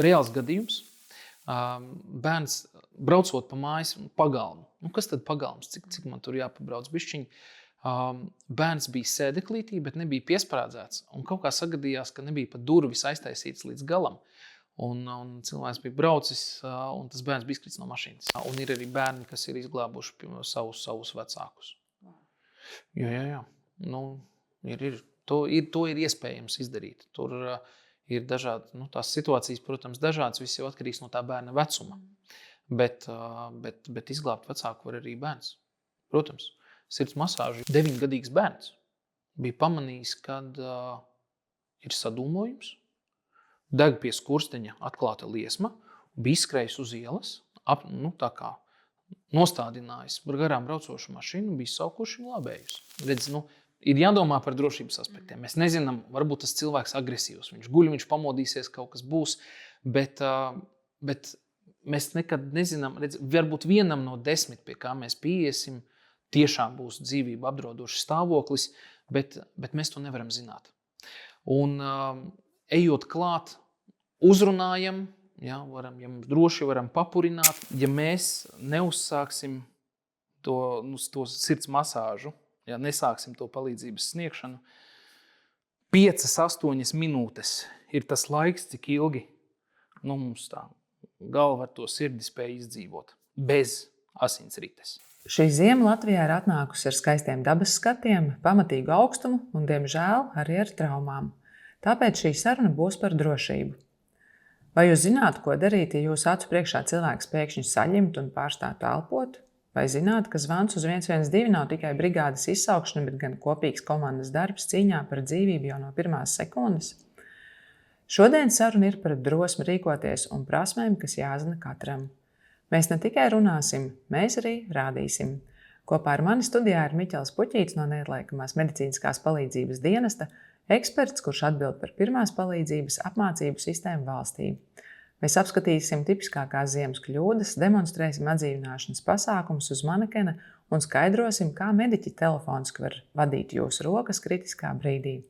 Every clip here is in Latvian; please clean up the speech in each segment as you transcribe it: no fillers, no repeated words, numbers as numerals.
reāls gadījums. Bērns braucot pa mājas pagalmu. Kas tad pagalms? Cik man tur jāpabrauc bišķiņi? Bērns bija sēdeklītī, bet nebija piesprādzēts. Un kaut kā sagadījās, ka nebija pat durvis aiztaisīts līdz galam. Un cilvēks bija braucis, un tas bērns bija izkrits no mašīnas. Un ir arī bērni, kas ir izglābuši savus vecākus. Jā. To ir iespējams izdarīt. Tur ir dažādi, tās situācijas, protams, dažādas, viss jau atkarīgs no tā bērna vecuma. Bet izglābt vecāku var arī bērns. Protams, sirds masāžu 9-gadīgs bērns bija pamanījis, kad ir sadūmojums, deg pie skursteņa atklāta liesma, bija izskrējis uz ielas, tā kā nostādinājis garām braucošu mašīnu, bija saukuši glābējus. Redz, ir jādomā par drošības aspektiem. Mēs nezinām, varbūt tas cilvēks agresīvs, viņš guļ, viņš pamodīsies, kaut kas būs, bet mēs nekad nezinām, redz, varbūt vienam no 10, pie kā mēs pieiesim, tiešām būs dzīvību apdraudošs stāvoklis, bet mēs to nevaram zināt. Un ejot klāt, uzrunājam, ja mums droši varam papurināt, ja mēs neuzsāksim to sirds masāžu, ja nesāksim to palīdzības sniegšanu, 5-8 minūtes ir tas laiks, cik ilgi mums tā galva ar to sirdi spēja izdzīvot bez asinsrites. Šī ziema Latvijā ir atnākusi ar skaistiem dabas skatiem, pamatīgu augstumu un, diemžēl, arī ar traumām. Tāpēc šī saruna būs par drošību. Vai jūs zināt, ko darīt, ja jūsu acu priekšā cilvēks pēkšņi saļimt un pārstātu elpot? Vai zināt, ka zvans uz 112 nav tikai brigādes izsaukšana, bet gan kopīgs komandas darbs cīņā par dzīvību jau no pirmās sekundes? Šodien saruna ir par drosmi rīkoties un prasmēm, kas jāzina katram. Mēs ne tikai runāsim, mēs arī rādīsim. Kopā ar mani studijā ir Miķels Puķīts no Neatliekamās medicīniskās palīdzības dienesta, eksperts, kurš atbild par pirmās palīdzības apmācību sistēmu valstī. Mēs apskatīsim tipiskākās ziemas kļūdas, demonstrēsim atdzīvināšanas pasākumus uz manekena un skaidrosim, kā mediķi telefoniski var vadīt jūsu rokas kritiskā brīdī.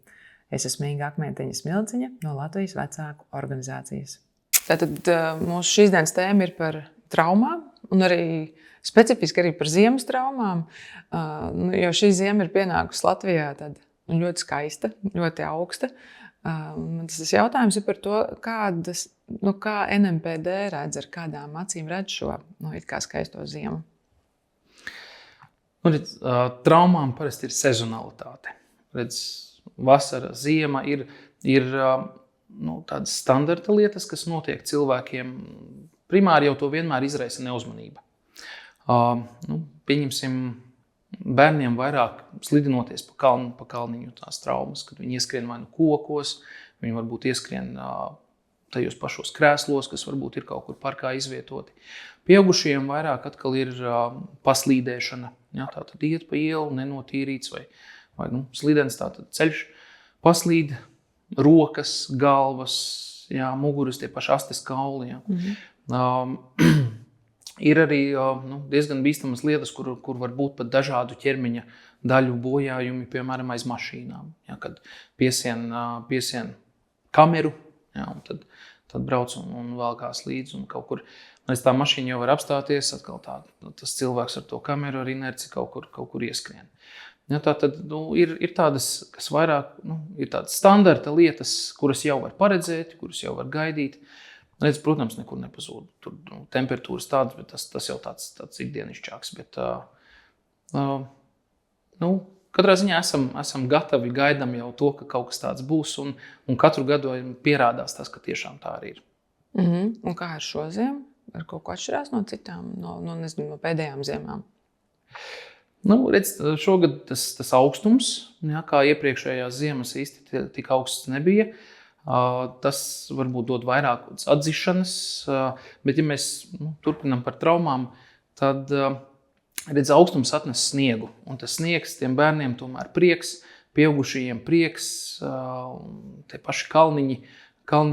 Es esmu Inga Akmentiņa Smilciņa no Latvijas vecāku organizācijas. Tātad mūsu šīs dienas tēma ir par traumām un arī specifiski arī par ziemas traumām, jo šī ziema ir pienākusi Latvijā tad ļoti skaista, ļoti augsta. Tas jautājums ir par to, kā NMPD redz, ar kādām acīm redz šo it kā skaisto ziemu. Traumām parasti ir sezonalitāte. Redz, vasara, ziema ir tādas standarta lietas, kas notiek cilvēkiem. Primāri jau to vienmēr izraisa neuzmanība. Pieņemsim, bērniem vairāk slidinoties pa kalniņu tās traumas, kad viņi ieskrien vai nu kokos, viņi varbūt ieskrien tajos pašos krēslos, kas varbūt ir kaut kur parkā izvietoti. Pieaugušajiem vairāk atkal ir paslīdēšana, tātad iet pa ielu, nenotīrīts vai slidens, tātad ceļš, paslīd, rokas, galvas, muguras, tie paši astes kauli. Ir arī diezgan bīstamas lietas, kur var būt pat dažādu ķermeņa daļu bojājumi, piemēram, aiz mašīnām. Kad piesien kameru, un tad brauc un valkās līdzi un kaut kur. Līdz tā mašīna jau var apstāties, atkal tas cilvēks ar to kameru ar inerci kaut kur ieskrien. Tātad ir tādas, kas vairāk ir tādas standarta lietas, kuras jau var paredzēt, kuras jau var gaidīt. Redz, protams, nekur nepazūd. Tur temperatūras tādas, bet tas jau tāds ikdienišķāks. Bet, katrā ziņā esam gatavi, gaidām jau to, ka kaut kas tāds būs, un katru gadu pierādās tas, ka tiešām tā arī ir. Un kā ar šo ziemu? Ar kaut ko atšķirās no citām, no pēdējām ziemām? Redz, šogad tas augstums, kā iepriekšējās ziemas īsti tik augsts nebija. Tas varbūt dod vairāk atzišanas, bet ja mēs turpinām par traumām, tad redz, augstums atnes sniegu. Un tas sniegs tiem bērniem tomēr prieks, pieaugušajiem prieks, tie paši kalniņi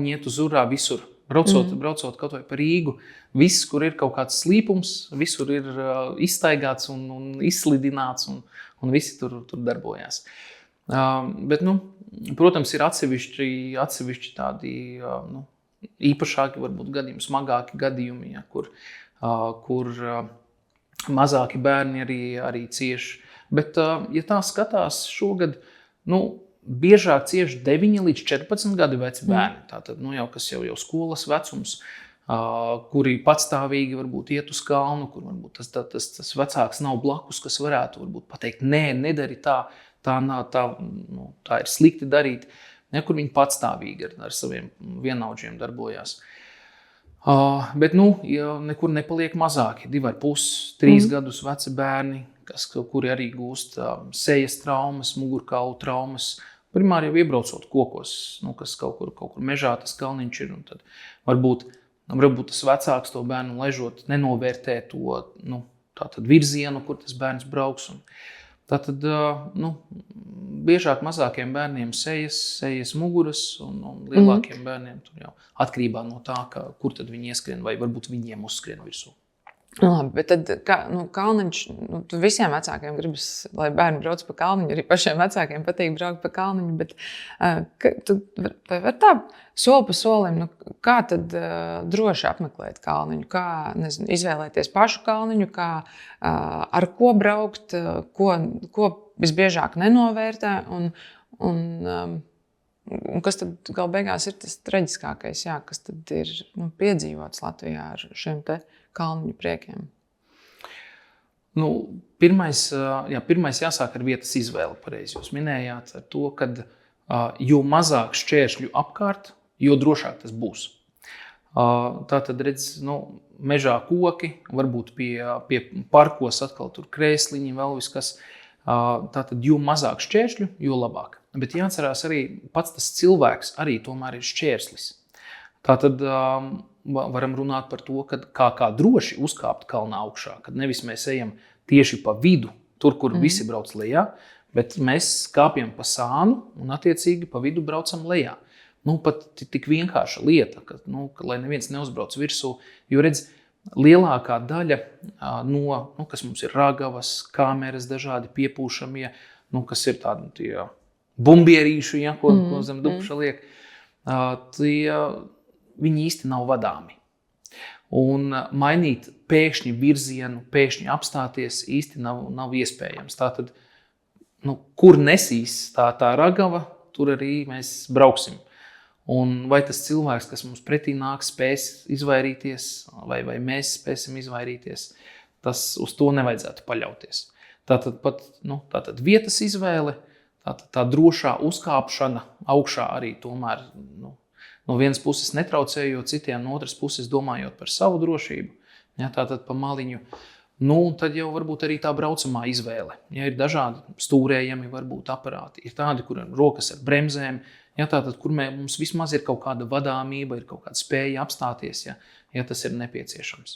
iet uz urā visur. Braucot kaut vai par Rīgu, viss, kur ir kaut kāds slīpums, visur ir izstaigāts un izslidināts un visi tur darbojās. Bet, protams, ir atsevišķi tādi īpašāki varbūt gadījumi, smagāki gadījumi, ja, kur mazāki bērni arī cieši. Bet, ja tā skatās šogad, biežāk cieši 9 līdz 14 gadu veci bērni. Tātad, kas jau skolas vecums, kuri patstāvīgi varbūt iet uz kalnu, kur varbūt tas vecāks nav blakus, kas varētu varbūt pateikt, nē, nedari tā ir slikti darīt, kur viņi patstāvīgi ar saviem vienaudžiem darbojās. Bet, nekur nepaliek mazāki, 2,5, 3 gadus veci bērni, kuri arī gūst sejas traumas, mugurkaulu traumas, primāri jau iebraucot kokos, kas kaut kur mežā tas kalniņš ir, un tad varbūt tas vecāks to bērnu ležot nenovērtē to, tātad virzienu, kur tas bērns brauks, un tātad, biežāk mazākiem bērniem sejas muguras, un lielākiem bērniem tur jau atkarībā no tā, kur tad viņi ieskrien, vai varbūt viņiem uzskrien virsū. Labi, bet tad kalniņš, visiem vecākiem gribas, lai bērni brauc pa kalniņu, arī pašiem vecākiem patīk braukt pa kalniņu, bet vai var tā soli pa solim, kā tad droši apmeklēt kalniņu, kā, izvēlēties pašu kalniņu, kā ar ko braukt, ko visbiežāk nenovērtē, un kas tad gal beigās ir tas traģiskākais, kas tad ir piedzīvots Latvijā ar šiem te kalniņu priekiem? Pirmais jāsāk ar vietas izvēli, pareizi jūs minējāt, ar to, ka jo mazāk šķēršļu apkārt, jo drošāk tas būs. Tātad, mežā koki, varbūt pie parkos atkal tur krēsliņi, vēl viskas. Tātad, jo mazāk šķēršļu, jo labāk. Bet jāatcerās arī, pats tas cilvēks arī tomēr ir šķērslis. Tātad varam runāt par to, kā droši uzkāpt kalnā augšā, kad nevis mēs ejam tieši pa vidu, tur, kur visi brauc lejā, bet mēs kāpjam pa sānu un attiecīgi pa vidu braucam lejā. Pat tik vienkārša lieta, ka lai neviens neuzbrauc virsū, jo redz, lielākā daļa kas mums ir ragavas, kameras, dažādi piepūšamie, kas ir tādi bumbierīši, ko zem dupša liek, viņi īsti nav vadāmi. Un mainīt pēkšņi virzienu, pēkšņi apstāties īsti nav iespējams. Tātad, kur nesīs tā ragava, tur arī mēs brauksim. Un vai tas cilvēks, kas mums pretī nāk, spēs izvairīties, vai mēs spēsim izvairīties, tas uz to nevajadzētu paļauties. Tātad vietas izvēle, tā drošā uzkāpšana augšā arī tomēr no vienas puses netraucējot citiem, no otras puses domājot par savu drošību, tātad pa maliņu. Tad jau varbūt arī tā braucamā izvēle. Ir dažādi stūrējami varbūt aparāti, ir tādi, kuriem rokas ar bremzēm, tātad, kur mums vismaz ir kaut kāda vadāmība, ir kaut kāda spēja apstāties, ja tas ir nepieciešams.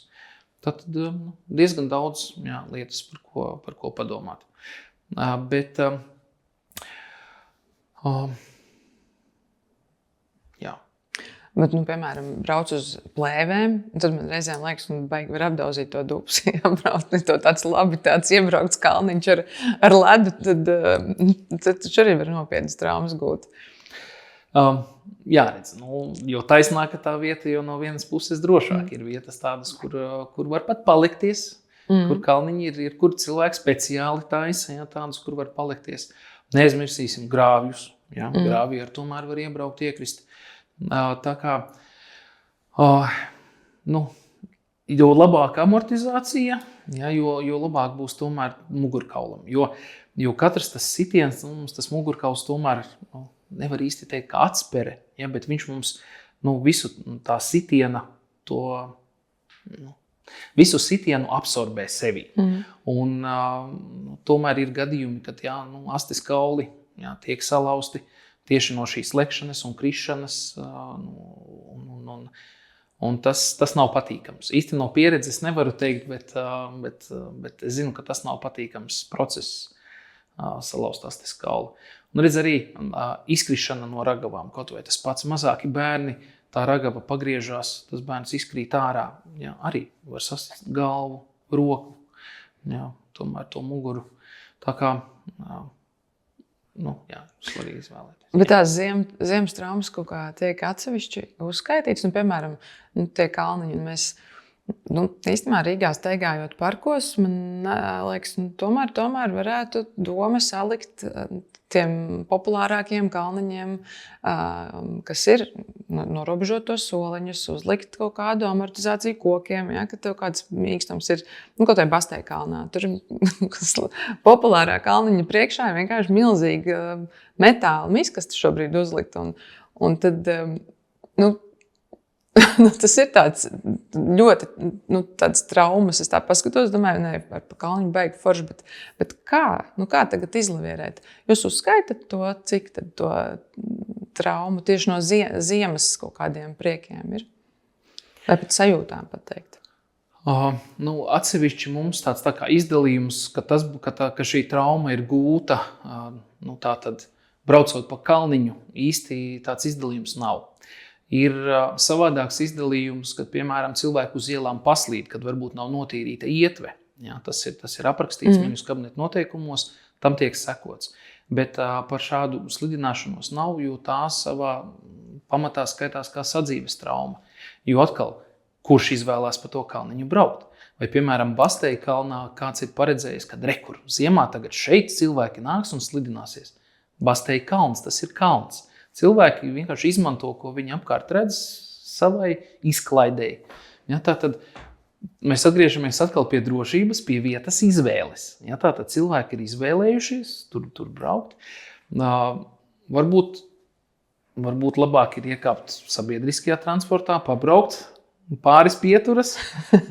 Tad diezgan daudz lietas, par ko padomāt. Bet, Bet, piemēram, brauc uz plēvēm, tad man reizēm liekas, ka baigi var apdauzīt to dupsi, braukt to tāds iebraukts kalniņš ar ledu, tad arī var nopietnas traumas gūt. Jāredz, jo taisnāka tā vieta, jo no vienas puses drošāk ir vietas tādas, kur var pat palikties, kur kalniņi ir, kur cilvēki speciāli taisa, tādas, kur var palikties. Neaizmirsīsim grāvjus, grāvji ar tomēr var iebraukt, iekrist. Tā kā, jo labāka amortizācija, jo labāk būs tomēr mugurkaulam, jo katrs tas sitiens, mums tas mugurkauls tomēr nevar īsti teikt, kā atspere, bet viņš mums visu tā sitiena visu sitienu absorbē sevi. Un tomēr ir gadījumi, kad astes kauli tiek salauzti tieši no šīs lekšanas un krišanas, un tas nav patīkams. Īsti no pieredzes nevaru teikt, bet es zinu, ka tas nav patīkams process, salauzt astes kaulu. Un redz arī izkrišana no ragavām, kaut vai tas pats mazāki bērni, tā ragava pagriežās, tas bērns izkrīt ārā, arī var sasist galvu, roku, tomēr to muguru. Tā kā svarīgi izvēlēties. Bet tās ziemas traumas kaut kā tiek atsevišķi uzskaitītas. Piemēram, tie kalniņi. Mēs īstenībā Rīgā staigājot parkos, man liekas, tomēr varētu doma salikt tiem populārākiem kalniņiem, kas ir norobežot tos soliņus, uzlikt kaut kādu amortizāciju kokiem, ka tev kāds mīkstums ir, kaut vai Bastei kalnā. Tur populārā kalniņa priekšā ir vienkārši milzīga metāla miskasta šobrīd uzlikt. Un tad, tas ir tāds ļoti tāds traumas. Es tā paskatos, domāju, par kalniņu baigi forši, bet kā tagad izlavierēt? Jūs uzskaitat to, cik tad to traumu tieši no ziemas kaut kādiem priekiem ir? Vai pat sajūtām pateikt? Atsevišķi mums tāds tā kā izdalījums, ka šī trauma ir gūta, tātad braucot pa kalniņu, īsti tāds izdalījums nav. Ir savādāks izdalījums, kad, piemēram, cilvēku uz ielām paslīd, kad varbūt nav notīrīta ietve. Jā, tas ir aprakstīts ministru kabineta noteikumos, tam tiek sekots. Bet par šādu slidināšanos nav, jo tā savā pamatā skaitās kā sadzīves trauma. Jo atkal, kurš izvēlās pa to kalniņu braukt? Vai, piemēram, Bastei kalnā kāds ir paredzējis, kad rekur ziemā tagad šeit cilvēki nāks un slidināsies. Bastei kalns, tas ir kalns. Cilvēki vienkārši izmanto, ko viņi apkārt redz savai izklaidēji. Ja, tātad mēs atgriežamies atkal pie drošības, pie vietas izvēles. Ja, tātad cilvēki ir izvēlējušies tur braukt. Varbūt labāk ir iekāpt sabiedriskajā transportā, pabraukt, pāris pieturas,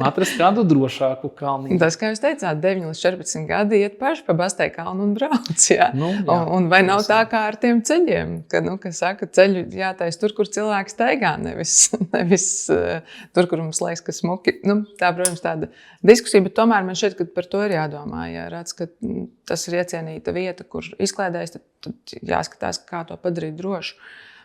atrast kādu drošāku kalniņu. Tas, kā jūs teicāt, 9 līdz 14 gadi iet paši pa Bastei kalnu un brauc. Jā. Un vai nav tā kā ar tiem ceļiem, kas saka, ceļu jātais tur, kur cilvēks staigā, nevis tur, kur mums liekas, ka smuki. Tā, protams, tāda diskusija, bet tomēr man šķiet, ka par to ir jādomā. Ja redz, ka tas ir iecienīta vieta, kur izklaidējas, tad jāskatās, kā to padarīt drošu.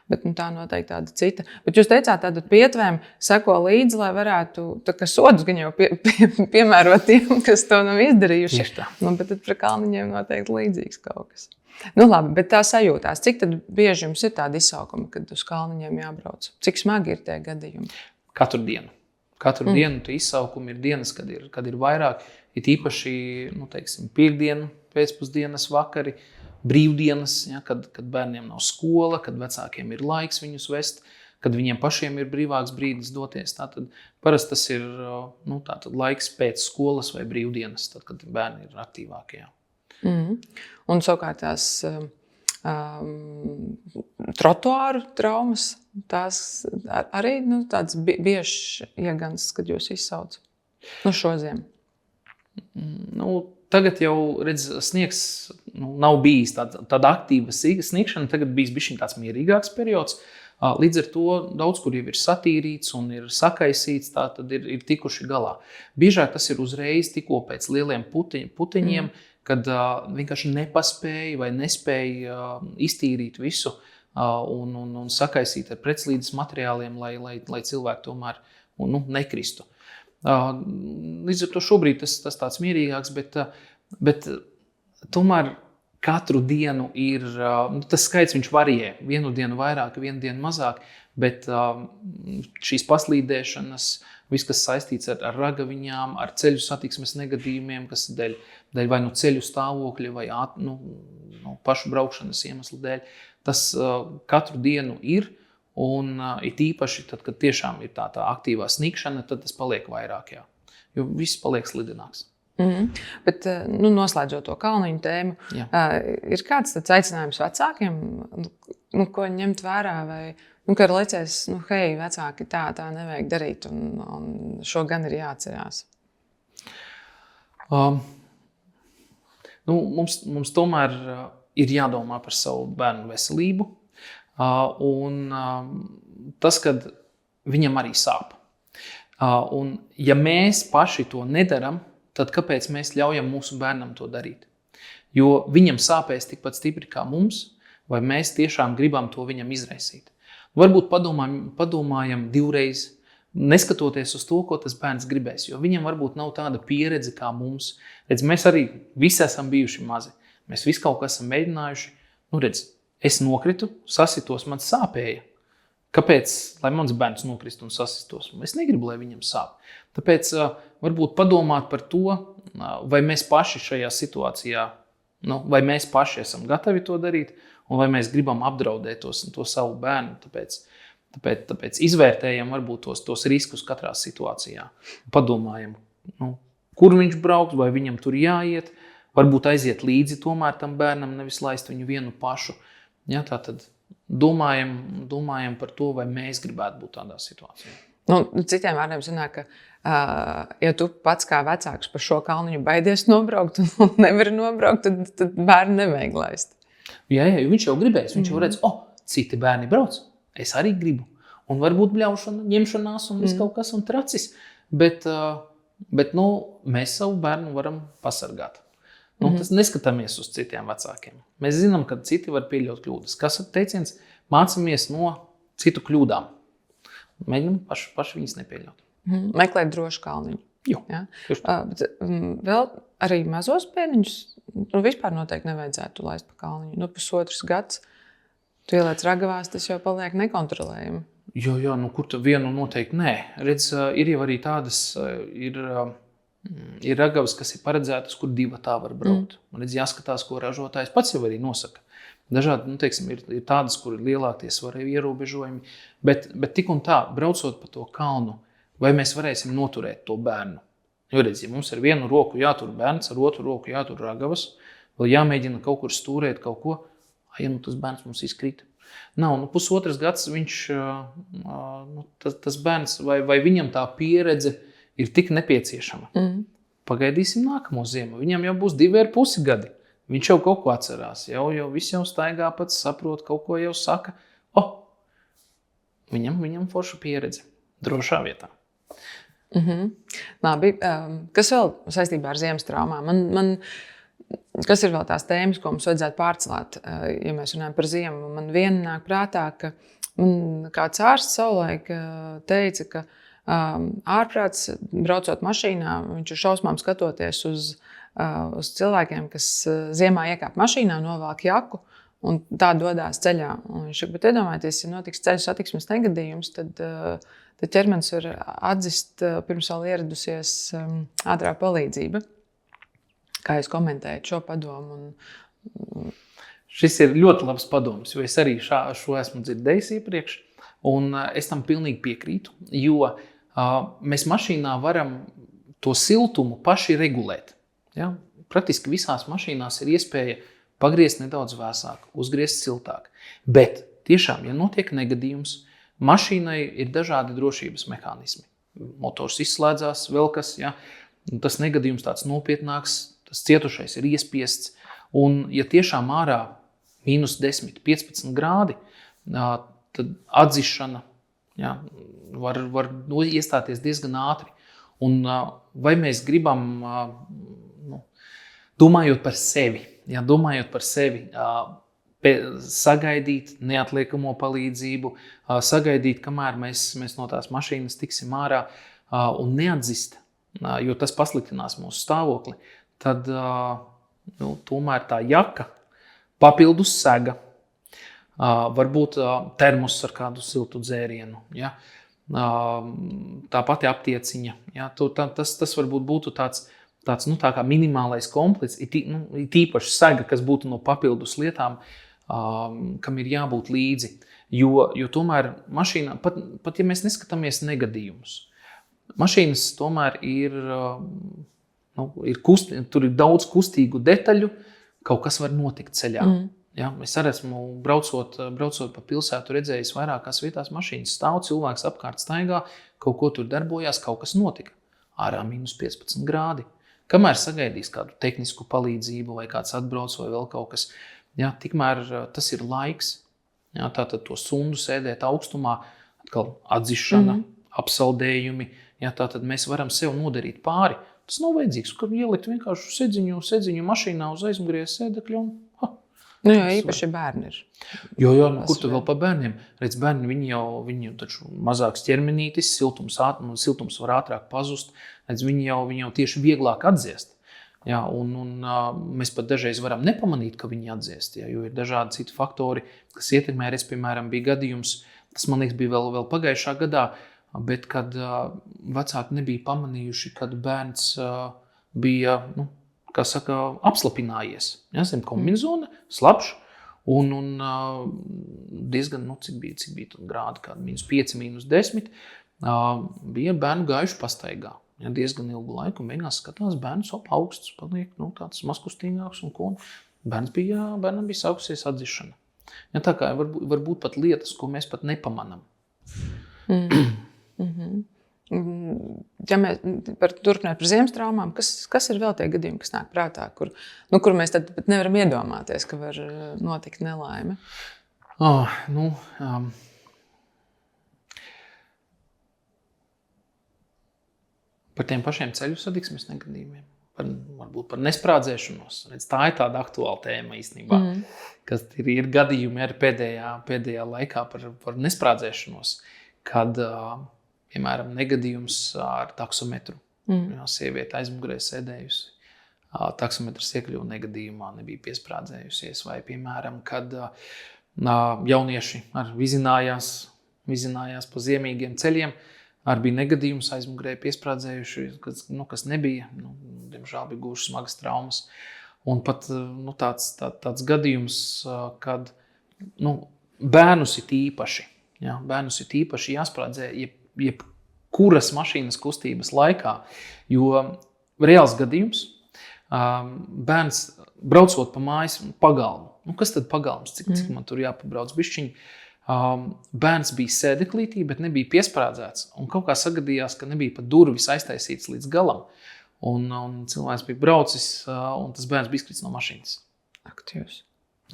Bet tā noteikti tāda cita. Bet jūs teicāt, tātad pietvēm seko līdzi, lai varētu, tā kā sodus gan jau piemērot tiem, kas to nav izdarījuši. Bet tad par kalniņiem noteikti līdzīgs kaut kas. Labi, bet tā sajūtās. Cik tad bieži jums ir tāda izsaukuma, kad uz kalniņiem jābrauc? Cik smagi ir tie gadījumi? Katru dienu. Katru dienu tie izsaukumi ir dienas, kad ir vairāk. Ir īpaši, piekdienu, pēcpusdienas vakari, brīvdienas, ja, kad bērniem nav skola, kad vecākiem ir laiks viņus vest, kad viņiem pašiem ir brīvāks brīdis doties. Tātad parasti tas ir tātad laiks pēc skolas vai brīvdienas, tad, kad bērni ir aktīvākie. Un savukārt tās trotuāru traumas, tās arī tāds biežs iegans, kad jūs izsauc šodien? Tagad jau, sniegs nav bijis tāda aktīva sniegšana, tagad bijis bišķiņ tāds mierīgāks periods. Līdz ar to daudz, kur jau ir satīrīts un ir sakaisīts, tā tad ir tikuši galā. Biežāk tas ir uzreiz tikko pēc lieliem putiņiem, kad vienkārši nepaspēja vai nespēja iztīrīt visu un sakaisīt ar pretslīdes materiāliem, lai cilvēki tomēr nekristu. Līdz ar to šobrīd tas tāds mierīgāks, bet tomēr katru dienu ir, tas skaits viņš varijē, vienu dienu vairāk, vienu dienu mazāk, bet šīs paslīdēšanas, viss, kas saistīts ar ragaviņām, ar ceļu satiksmes negadījumiem, kas dēļ vai ceļu stāvokļa vai pašu braukšanas iemeslu dēļ, tas katru dienu ir. Un it īpaši, tad, kad tiešām ir tā aktīvā sniegšana, tad tas paliek vairāk, jā. Jo viss paliek slidināks. Bet, noslēdzot to kalniņu tēmu, ir kāds tāds aicinājums vecākiem, ko ņemt vērā, vai, ka ir licies, hei, vecāki, tā nevajag darīt, un šo gan ir jāatcerās? Mums tomēr ir jādomā par savu bērnu veselību. Un tas, kad viņam arī sāp. Un ja mēs paši to nedaram, tad kāpēc mēs ļaujam mūsu bērnam to darīt? Jo viņam sāpēs tikpat stipri kā mums, vai mēs tiešām gribam to viņam izraisīt. Varbūt padomājam divreiz, neskatoties uz to, ko tas bērns gribēs, jo viņam varbūt nav tāda pieredze kā mums. Redz, mēs arī visi esam bijuši mazi. Mēs visi kaut ko esam mēģinājuši. Nu, redz, es nokritu, sasitos, man sāpēja. Kāpēc, lai mans bērns nokrist un sasistos? Es negribu, lai viņam sāp. Tāpēc varbūt padomāt par to, vai mēs paši šajā situācijā, vai mēs paši esam gatavi to darīt, un vai mēs gribam apdraudēt to savu bērnu. Tāpēc izvērtējam varbūt tos riskus katrā situācijā. Padomājam, kur viņš brauks, vai viņam tur jāiet. Varbūt aiziet līdzi tomēr tam bērnam, nevis laist viņu vienu pašu. Ja, tātad domājam par to, vai mēs gribētu būt tādā situācijā. Citiem vārdiem sanāk, ka ja tu pats kā vecāks par šo kalniņu baidies nobraukt un nevari nobraukt, tad bērnu nevajag laist. Jā, viņš jau gribēs, viņš jau redz, citi bērni brauc, es arī gribu. Un varbūt bļaušana, ņemšanās un viss kaut kas un tracis, bet mēs savu bērnu varam pasargāt. Tas neskatāmies uz citiem vecākiem. Mēs zinām, ka citi var pieļaut kļūdas. Kas ir teiciens? Mācāmies no citu kļūdām. Mēģinam paši viņas nepieļaut. Meklēt drošu kalniņu. Jo. Ja? Bet vēl arī mazos bērniņus vispār noteikti nevajadzētu laist pa kalniņu. 1,5 gads. Tu ieliec ragavās, tas jau paliek nekontrolējami. Jo, kur tu vienu noteikti nē. Redz, ir jau arī tādas, ir ragavas, kas ir paredzētas, kur 2 tā var braukt. Redz, jāskatās, ko ražotājs pats jau arī nosaka. Dažādi, ir tādas, kur ir lielākie svaru ierobežojumi, bet tik un tā, braucot pa to kalnu, vai mēs varēsim noturēt to bērnu? Jo redz, ja mums ar vienu roku jātur bērns, ar otru roku jātur ragavas, vēl jāmēģina kaut kur stūrēt kaut ko, tas bērns mums izkrīt. Nav, 1,5 gads viņš, tas bērns, vai viņam tā pieredze ir tik nepieciešama. Pagaidīsim nākamo ziemu. Viņam jau būs 2,5 gadi. Viņš jau kaut ko atcerās. Viss jau staigā pats, saprot, kaut ko jau saka. Viņam forša pieredze. Drošā vietā. Labi. Kas vēl saistībā ar ziemas traumām? Kas ir vēl tās tēmas, ko mums vajadzētu pārcelāt? Ja mēs runājam par ziemu, man viena nāk prātā, ka man kāds ārsts savulaik teica, ka ārprāts, braucot mašīnā, viņš ir šausmām skatoties uz cilvēkiem, kas ziemā iekāp mašīnā, novāk jaku un tā dodās ceļā. Un viņš saka, bet iedomājieties, ja notiks ceļu satiksmes negadījums, tad ķermenis var atzist pirms vēl ieradusies ātrā palīdzība. Kā jūs komentējat šo padomu? Šis ir ļoti labs padoms, jo es arī šo esmu dzirdējis iepriekš, un es tam pilnīgi piekrītu, jo mēs mašīnā varam to siltumu paši regulēt. Ja? Praktiski visās mašīnās ir iespēja pagriezt nedaudz vēsāk, uzgriezt siltāk. Bet tiešām, ja notiek negadījums, mašīnai ir dažādi drošības mehānismi. Motors izslēdzās, vēl kas, ja? Tas negadījums tāds nopietnāks, tas cietušais ir iespiests. Un ja tiešām ārā -10, 15 grādi, tad atzišana var iestāties diezgan ātri. Un vai mēs gribam, domājot par sevi, sagaidīt neatliekamo palīdzību, sagaidīt, kamēr mēs no tās mašīnas tiksim ārā un neatzist, jo tas pasliktinās mūsu stāvokli, tad tomēr tā jaka, papildus sega, varbūt termos ar kādu siltu dzērienu, ja? Tā pati aptieciņa. Ja? Tas varbūt būtu tāds tā kā minimālais komplekts, it īpaši sega, kas būtu no papildus lietām, kam ir jābūt līdzi. Jo tomēr mašīnā, pat ja mēs neskatāmies negadījumus, mašīnas tomēr tur ir daudz kustīgu detaļu, kaut kas var notikt ceļā. Ja, es arī esmu braucot pa pilsētu redzējis vairākās vietās mašīnas stāv, cilvēks apkārt staigā, kaut ko tur darbojās, kaut kas notika. Ārā -15 grādi. Kamēr sagaidīs kādu tehnisku palīdzību vai kāds atbrauc vai vēl kaut kas, ja, tikmēr tas ir laiks. Ja, tātad to sundu sēdēt augstumā, atkal atzišana, apsaldējumi, ja, tātad mēs varam sev nodarīt pāri. Tas nav vajadzīgs, kad ielikt vienkārši sedziņu mašīnā uz aizmugurējas sēdekļa un jo īpaši bērni ir. Jo, kur tu vēl pa bērniem? Redz, bērni, viņi taču mazāks ķermenītis, siltums var ātrāk pazust, redz, viņi jau tieši vieglāk atdziest. Jā, un mēs pat dažreiz varam nepamanīt, ka viņi atdziest, jo ir dažādi citi faktori, kas ietekmē. Es, piemēram, bija gadījums, tas man liekas bija vēl pagājušā gadā, bet kad vecāki nebija pamanījuši, kad bērns bija, kā saka, apslapinājies. Ja, zem kombinezona, slapš, un diezgan, cik bija grādi, kādi -5, -10, bija bērnu gājuši pastaigā. Ja, diezgan ilgu laiku, un beigās skatās, bērns augsts, paliek tāds mazkustīgāks, un ko. Bērnam bija sākusies atdzišana. Ja, tā kā varbūt pat lietas, ko mēs pat nepamanām. Ja mēs turpināt par ziemas traumām, kas ir vēl tie gadījumi, kas nāk prātā, kur mēs tad pat nevaram iedomāties, ka var notikt nelaime? Par tiem pašiem ceļu satiksmes negadījumiem, varbūt par nesprādzēšanos. Tā ir tāda aktuāla tēma īstenībā, kas ir gadījumi arī pēdējā laikā par nesprādzēšanos, kad, piemēram, negadījums ar taksometru. Sieviete aizmugurē sēdējusi, taksometrs iekļuva negadījumā, nebija piesprādzējusies, vai, piemēram, kad jaunieši vizinājās pa ziemīgiem ceļiem, arī bija negadījums aizmugurē piesprādzējuši, kas nebija, diemžēl bija guvuši smagas traumas. Un pat tāds gadījums, kad bērnus ir īpaši jāsprādzē jebkuras mašīnas kustības laikā, jo reāls gadījums, bērns braucot pa mājas pagalmu. Kas tad pagalms? Cik man tur jāpabrauc bišķiņi? Bērns bija sēdeklītī, bet nebija piesprādzēts. Un kaut kā sagadījās, ka nebija pat durvis aiztaisīts līdz galam. Un cilvēks bija braucis, un tas bērns bija izkrits no mašīnas. Aktīvs.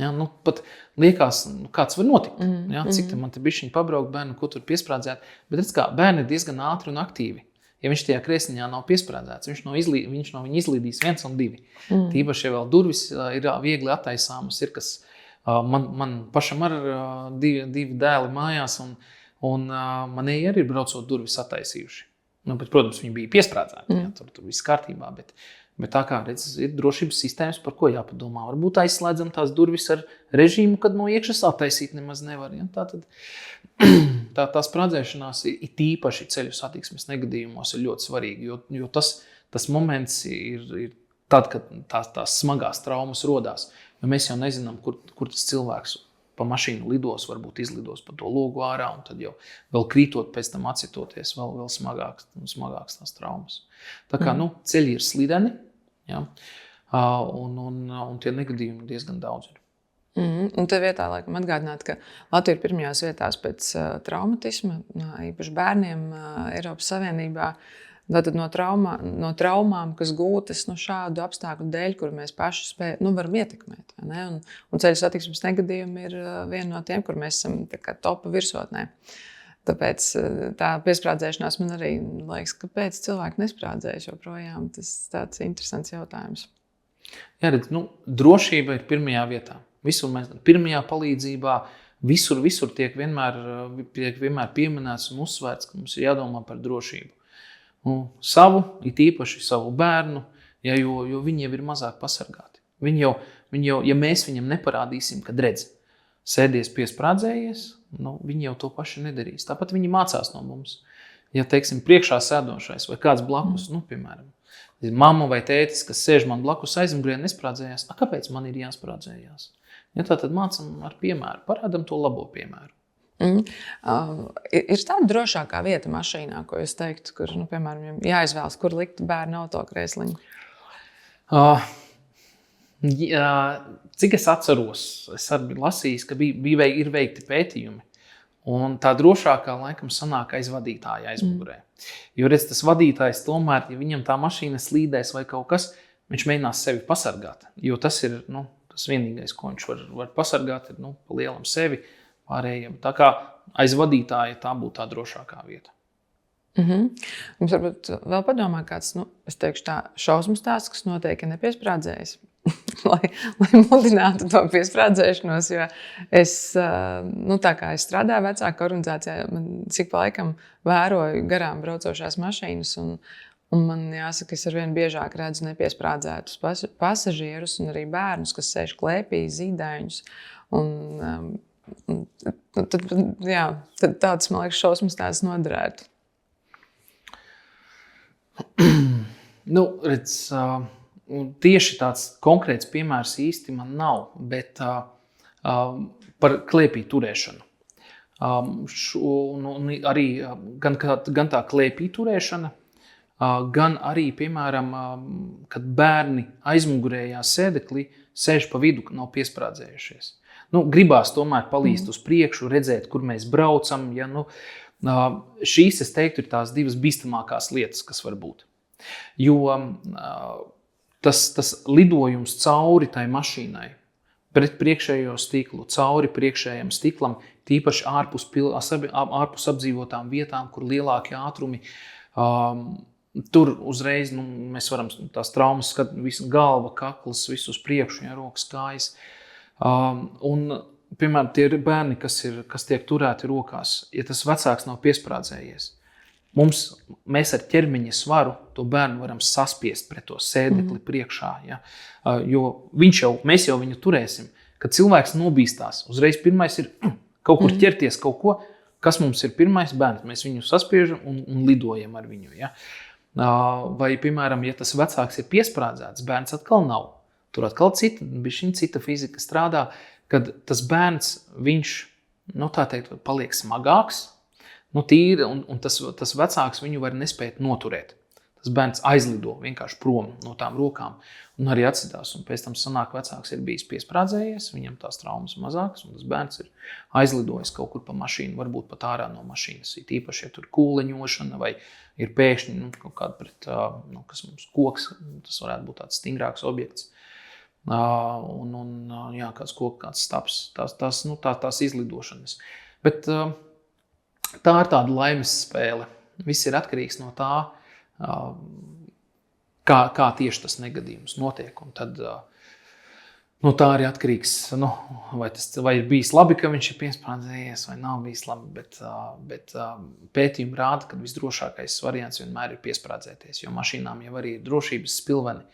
Ja, pat liekas, kāds var notikt. Ja, cik man te bišķiņi pabraukt bērnu, ko tur piesprādzēt. Bet redz kā, bērni ir diezgan ātri un aktīvi. Ja viņš tajā krēsliņā nav piesprādzēts, viņš no viņa izlīdīs 1 un 2. Tīpaši, ja vēl durvis ir viegli attaisāmas, ir kas... Man pašam ar 2 dēli mājās, un manēji arī ir braucot durvis attaisījuši. Bet, protams, viņi bija piesprādzēti, tur viss kārtībā, bet tā kā, redz, ir drošības sistēmas, par ko jāpadomā. Varbūt aizslēdzam tās durvis ar režīmu, kad no iekšas attaisīt nemaz nevar. Ja? Tā sprādzēšanās ir tīpaši ceļu satiksmes negadījumos ir ļoti svarīgi, jo tas moments ir tad, kad tās smagās traumas rodās. Jo mēs jau nezinām, kur tas cilvēks pa mašīnu lidos, varbūt izlidos pa to logu ārā, un tad jau vēl krītot pēc tam atsitoties, vēl smagāks tās traumas. Tā kā, ceļi ir slideni, ja, un tie negadījumi diezgan daudz ir. Un te vietā, laikam, atgādināt, ka Latvija ir pirmajās vietās pēc traumatisma, īpaši bērniem Eiropas Savienībā. Tātad no traumām, kas gūtas šādu apstākļu dēļ, kur mēs paši varam ietekmēt. Un ceļu satiksmes negadījumi ir viena no tiem, kur mēs esam topa virsotnē. Tāpēc tā piesprādzēšanās man arī liekas, kāpēc cilvēki nesprādzējas joprojām. Tas tāds interesants jautājums. Jā, redz, drošība ir pirmajā vietā. Visur mēs pirmajā palīdzībā, visur tiek vienmēr pieminēts un uzsvērts, ka mums ir jādomā par drošību. Savu, it īpaši savu bērnu, jo viņi jau ir mazāk pasargāti. Viņi jau, ja mēs viņam neparādīsim, kad redz, sēdies piesprādzējies, viņi jau to paši nedarīs. Tāpat viņi mācās no mums. Ja, teiksim, priekšā sēdošais vai kāds blakus, piemēram, mamma vai tētis, kas sēž man blakus aizmugurē, nesprādzējās, kāpēc man ir jāsprādzējās? Ja, tad mācam ar piemēru, parādam to labo piemēru. Ir tāda drošākā vieta mašīnā, ko jūs teiktu, kur, piemēram, jāizvēlas, kur likt bērnu autokrēsliņu? Cik es atceros, es arī lasījis, ka ir veikti pētījumi, un tā drošākā laikam sanāk aiz vadītāja aizmugurē. Jo, redz, tas vadītājs tomēr, ja viņam tā mašīna slīdēs vai kaut kas, viņš mēģinās sevi pasargāt, jo tas ir, tas vienīgais, ko viņš var pasargāt, ir, pa lielam sevi, pārējiem. Tā kā aiz vadītāja tā būtu tā drošākā vieta. Mums varbūt vēl padomā kāds, es teikšu tā, šausmu stāsts, kas notiek, ja nepiesprādzējas, lai mudinātu to piesprādzēšanos, jo es, tā kā es strādāju vecāku organizācijā, man cik pa laikam vēroju garām braucošās mašīnas Un man jāsaka, es arvien biežāk redzu nepiesprādzētus pasažierus un arī bērnus, kas sēž klēpī, zīdaiņus. Tad tāds, man liekas, šausmas tās noderētu. Redz, tieši tāds konkrēts piemērs īsti man nav, bet par klēpī turēšanu. Arī gan tā klēpī turēšana, gan arī, piemēram, kad bērni aizmugurējā sēdeklī sēž pa vidu, nav piesprādzējušies. Gribās tomēr palīst uz priekšu, redzēt, kur mēs braucam. Ja, šīs, es teiktu, ir tās divas bīstamākās lietas, kas var būt. Jo tas lidojums cauri tai mašīnai, pret priekšējo stiklu, cauri priekšējam stiklam, tīpaši ārpus apdzīvotām vietām, kur lielākie ātrumi, tur uzreiz mēs varam tās traumas skatīt, visu galva, kakls, visu uz priekšu, ja, rokas, kājas. Un, piemēram, tie bērni, kas tiek turēti rokās, ja tas vecāks nav piesprādzējies, mēs ar ķermeņa svaru to bērnu varam saspiest pret to sēdekli priekšā. Ja? Jo mēs jau viņu turēsim. Kad cilvēks nobīstās, uzreiz pirmais ir kaut kur ķerties kaut ko, kas mums ir pirmais bērns. Mēs viņu saspiežam un lidojam ar viņu. Ja? Vai, piemēram, ja tas vecāks ir piesprādzēts, bērns atkal nav. Tur atkal cita fizika strādā, kad tas bērns, viņš, tā teikt, paliek smagāks, tīri, un tas vecāks viņu var nespēt noturēt. Tas bērns aizlido vienkārši prom no tām rokām un arī atsitās. Un pēc tam sanāk, vecāks ir bijis piesprādzējies, viņam tās traumas mazākas, un tas bērns ir aizlidojis kaut kur pa mašīnu, varbūt pat ārā no mašīnas. Īpaši, ja tur kūleņošana vai ir pēkšņi kaut kāda pret, kas mums koks, tas varētu būt tāds stingrāks objekts. Kāds koks, kāds staps, tās izlidošanas. Bet tā ir tāda laimes spēle. Viss ir atkarīgs no tā, kā tieši tas negadījums notiek. Un tad tā arī atkarīgs, vai ir bijis labi, ka viņš ir piesprādzējies, vai nav bijis labi. Bet pētījumi rāda, ka visdrošākais variants vienmēr ir piesprādzēties, jo mašīnām jau arī ir drošības spilveni,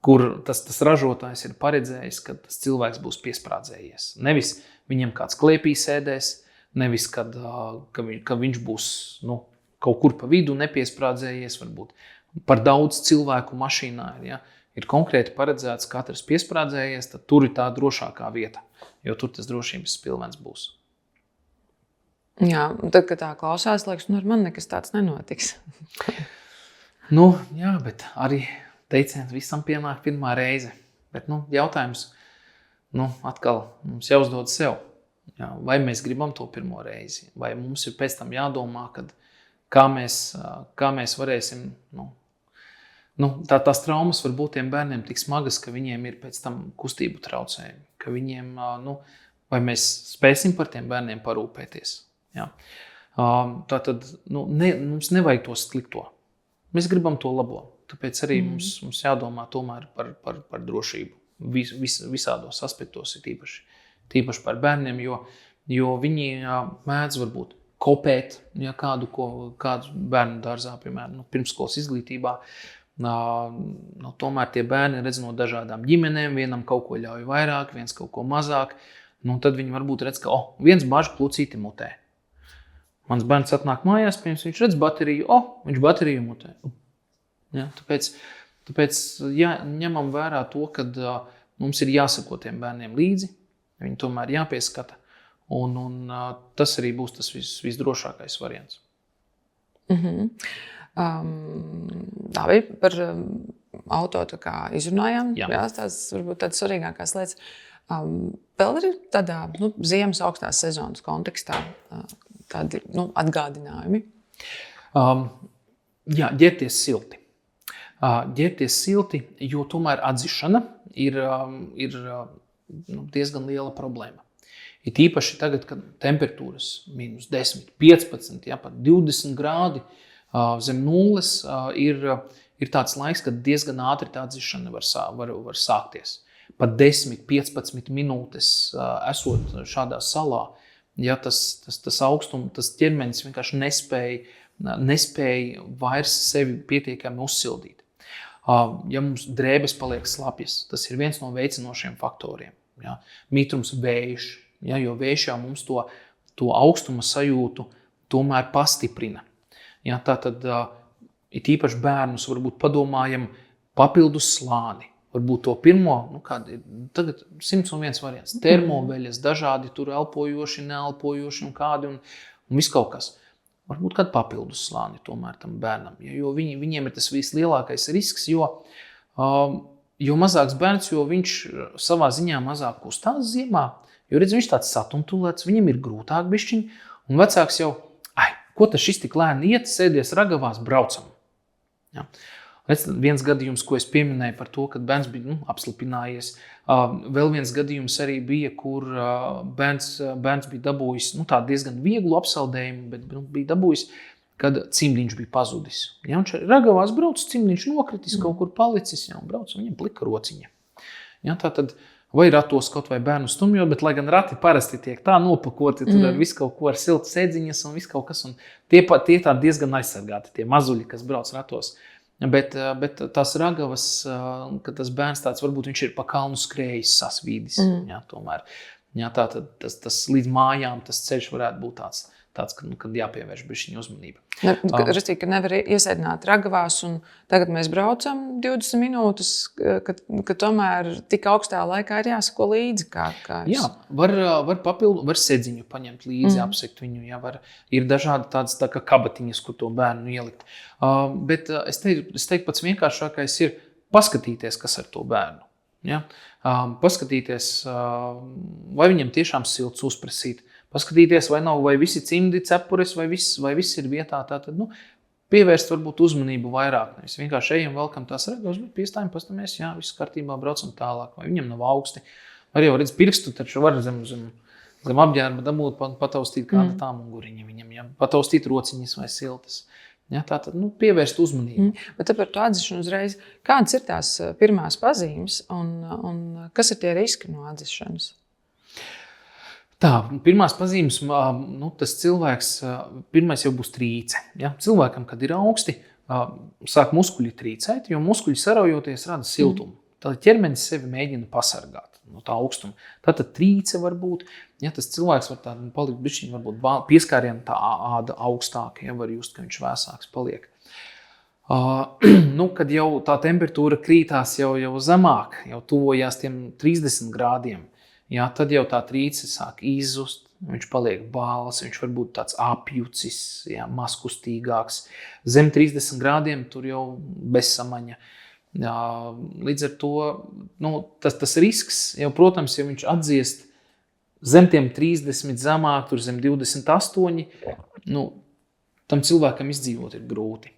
kur tas ražotājs ir paredzējis, ka tas cilvēks būs piesprādzējies. Nevis viņam kāds klēpī sēdēs, nevis, ka viņš būs kaut kur pa vidu nepiesprādzējies, varbūt par daudz cilvēku mašīnā. Ja? Ir konkrēti paredzēts, katrs piesprādzējies, tad tur ir tā drošākā vieta, jo tur tas drošības spilvens būs. Jā, tad, kad tā klausās, liekas, ar mani nekas tāds nenotiks. Jā, bet arī teiciens visam pienāk pirmā reize. Bet, jautājums, atkal mums jāuzdod sev. Jā, vai mēs gribam to pirmo reizi, vai mums ir pēc tam jādomā, kā mēs varēsim, tās traumas var būt tiem bērniem tik smagas, ka viņiem ir pēc tam kustību traucējumi, ka viņiem, vai mēs spēsim par tiem bērniem parūpēties. Jā. Tātad, mums nevajag to slikto. Mēs gribam to labo, tāpēc arī mums jādomā tomēr par drošību visādos aspektos, ir tīpaši par bērniem, jo viņi mēdz varbūt kopēt, ja kādu bērnu dārzā, piemēram, pirmsskolas izglītībā. Tomēr tie bērni redz no dažādām ģimenēm, vienam kaut ko ļauj vairāk, viens kaut ko mazāk. Tad viņi varbūt redz, ka viens bāž klucīti mutē. Mans bērns atnāk mājās, viņš redz bateriju, viņš bateriju mutē. Ja, tāpēc ņemam vērā to, ka mums ir jāsako tiem bērniem līdzi, viņi tomēr jāpieskata. Un tas arī būs tas visdrošākais variants. Labi, par auto izrunājām. Jā. Tās varbūt tādas svarīgākās lietas. Vēl ir tādā ziemas augstās sezonas kontekstā tādi atgādinājumi. Jā, ģērbties silti. Ģērbties silti, jo tomēr atzišana ir diezgan liela problēma. Ir īpaši tagad, kad temperatūras -10, 15, pat 20 grādi zem nulles ir tāds laiks, kad diezgan ātri tā atzišana var sākties. Pat 10, 15 minūtes esot šādā salā, ja tas augstums, tas ķermenis vienkārši nespēja nespēja vairs sevi pietiekami uzsildīt. Ja mums drēbes paliek slapjas, tas ir viens no veicinošiem faktoriem. Ja? Mitrums vējš, ja? Jo vējš jau mums to augstuma sajūtu tomēr pastiprina. Ja? Tātad it īpaši bērnus varbūt padomājam papildus slāni. Varbūt to pirmo, tagad 101 variants. Termoveļas, dažādi tur elpojoši, neelpojoši un kādi un viss kaut kas. Varbūt kādu papildus slāni tomēr tam bērnam, jo viņiem ir tas vislielākais risks, jo mazāks bērns, jo viņš savā ziņā mazāk kustās ziemā, jo redz, viņš tāds satumtulēts, viņam ir grūtāk bišķiņ, un vecāks jau, ko tas šis tik lēni iet, sēdies ragavās, braucam. Ja. Viens gadījums, ko es pieminēju par to, kad bērns bija apslipinājies. Vēl viens gadījums arī bija, kur bērns bija dabūjis diezgan vieglu apsaldējumu, bet bija dabūjis, kad cimdiņš bija pazudis. Ja, un šeit ragavās brauc, cimdiņš nokritis, kaut kur palicis, ja, un brauc, viņam plika rociņa. Ja, tātad, vai ratos kaut vai bērnu stumjot, bet lai gan rati parasti tiek tā nopakoti, tur ar visu kaut ko ar siltu sēdziņas un visu kaut kas, un tie tā diezgan aizsargāti, tie mazuļi, kas brauc ratos. Bet tās ragavas, kad tas bērns tāds, varbūt viņš ir pa kalnu skrējis sasvīdis. Jā, tomēr. Jā, tātad tas līdz mājām tas ceļš varētu būt tāds kad jāpievērš bišķiņa uzmanība. Rastīgi, ka nevar iesēdināt ragavās, un tagad mēs braucam 20 minūtes, ka tomēr tik augstā laikā ir jāsako līdzi. Jā, var sedziņu paņemt līdzi, apsekt viņu. Jā, ir dažādi tādas tā kā kabatiņas, kur to bērnu ielikt. Bet es teiktu, pats vienkāršākais ir paskatīties, kas ar to bērnu. Ja? Paskatīties, vai viņam tiešām silts uzprasīt. Paskatīties, vai visi cimdi cepures, vai viss ir vietā. Tātad, pievērst varbūt uzmanību vairāk. Nevis vienkārši ejam, velkam tās ragavas, bet piestājam, pastamies, jā, viss kārtībā, braucam tālāk. Vai viņam nav augsti. Arī jau redz pirkstu, taču var zem apģērba dabūt, pataustīt kāda tā muguriņa viņam, jā, pataustīt rociņas vai siltas. Ja, tātad, pievērst uzmanību. Bet par to atzišanu uzreiz, kādas ir tās pirmās pazīmes un kas ir tie riski no atzišanas? Tā, pirmās pazīmes, tas cilvēks, pirmais jau būs trīce. Ja? Cilvēkam, kad ir augsti, sāk muskuļi trīcēt, jo muskuļi saraujoties rada siltumu. Tad ķermenis sevi mēģina pasargāt no tā augstuma. Tātad trīce var būt, ja tas cilvēks var palikt bišķiņ, varbūt pieskārienu tā āda augstāka, ja var just, ka viņš vēsāks paliek. Kad jau tā temperatūra krītās jau zemāk, jau tuvojās tiem 30 grādiem, ja, tad jau tā trīce sāk izzust, viņš paliek bāls, viņš var būt tāds apjucis, ja, mazkustīgāks. Zem 30 grādiem tur jau bezsamaņa. Jā, līdz ar to tas risks, jau, protams, ja viņš atdziest zem tiem 30 zemāk, tur zem 28, tam cilvēkam izdzīvot ir grūti.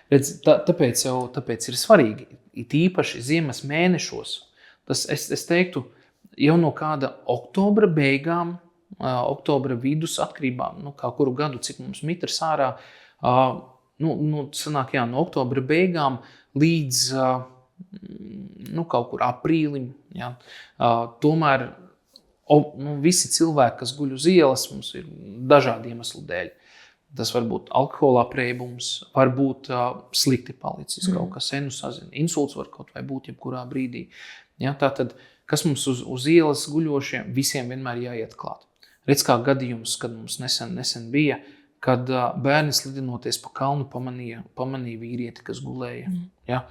Redz, tāpēc ir svarīgi, it īpaši ziemas mēnešos. Es teiktu, jau no kāda oktobra beigām, oktobra vidus atkarībā, kā kuru gadu, cik mums mitrs ārā, sanāk, jā, no oktobra beigām līdz kaut kur aprīlim. Ja. Tomēr visi cilvēki, kas guļ uz ielas, mums ir dažādi iemesli dēļ. Tas var būt alkohola apreibums, var būt slikti palicis kaut kas, insults var kaut vai būt jebkurā brīdī. Ja, tātad, kas mums uz ielas guļošiem, visiem vienmēr jāiet klāt. Redz kā gadījums, kad mums nesen bija, kad bērni slidinoties pa kalnu pamanīja vīrieti, kas gulēja. Ja?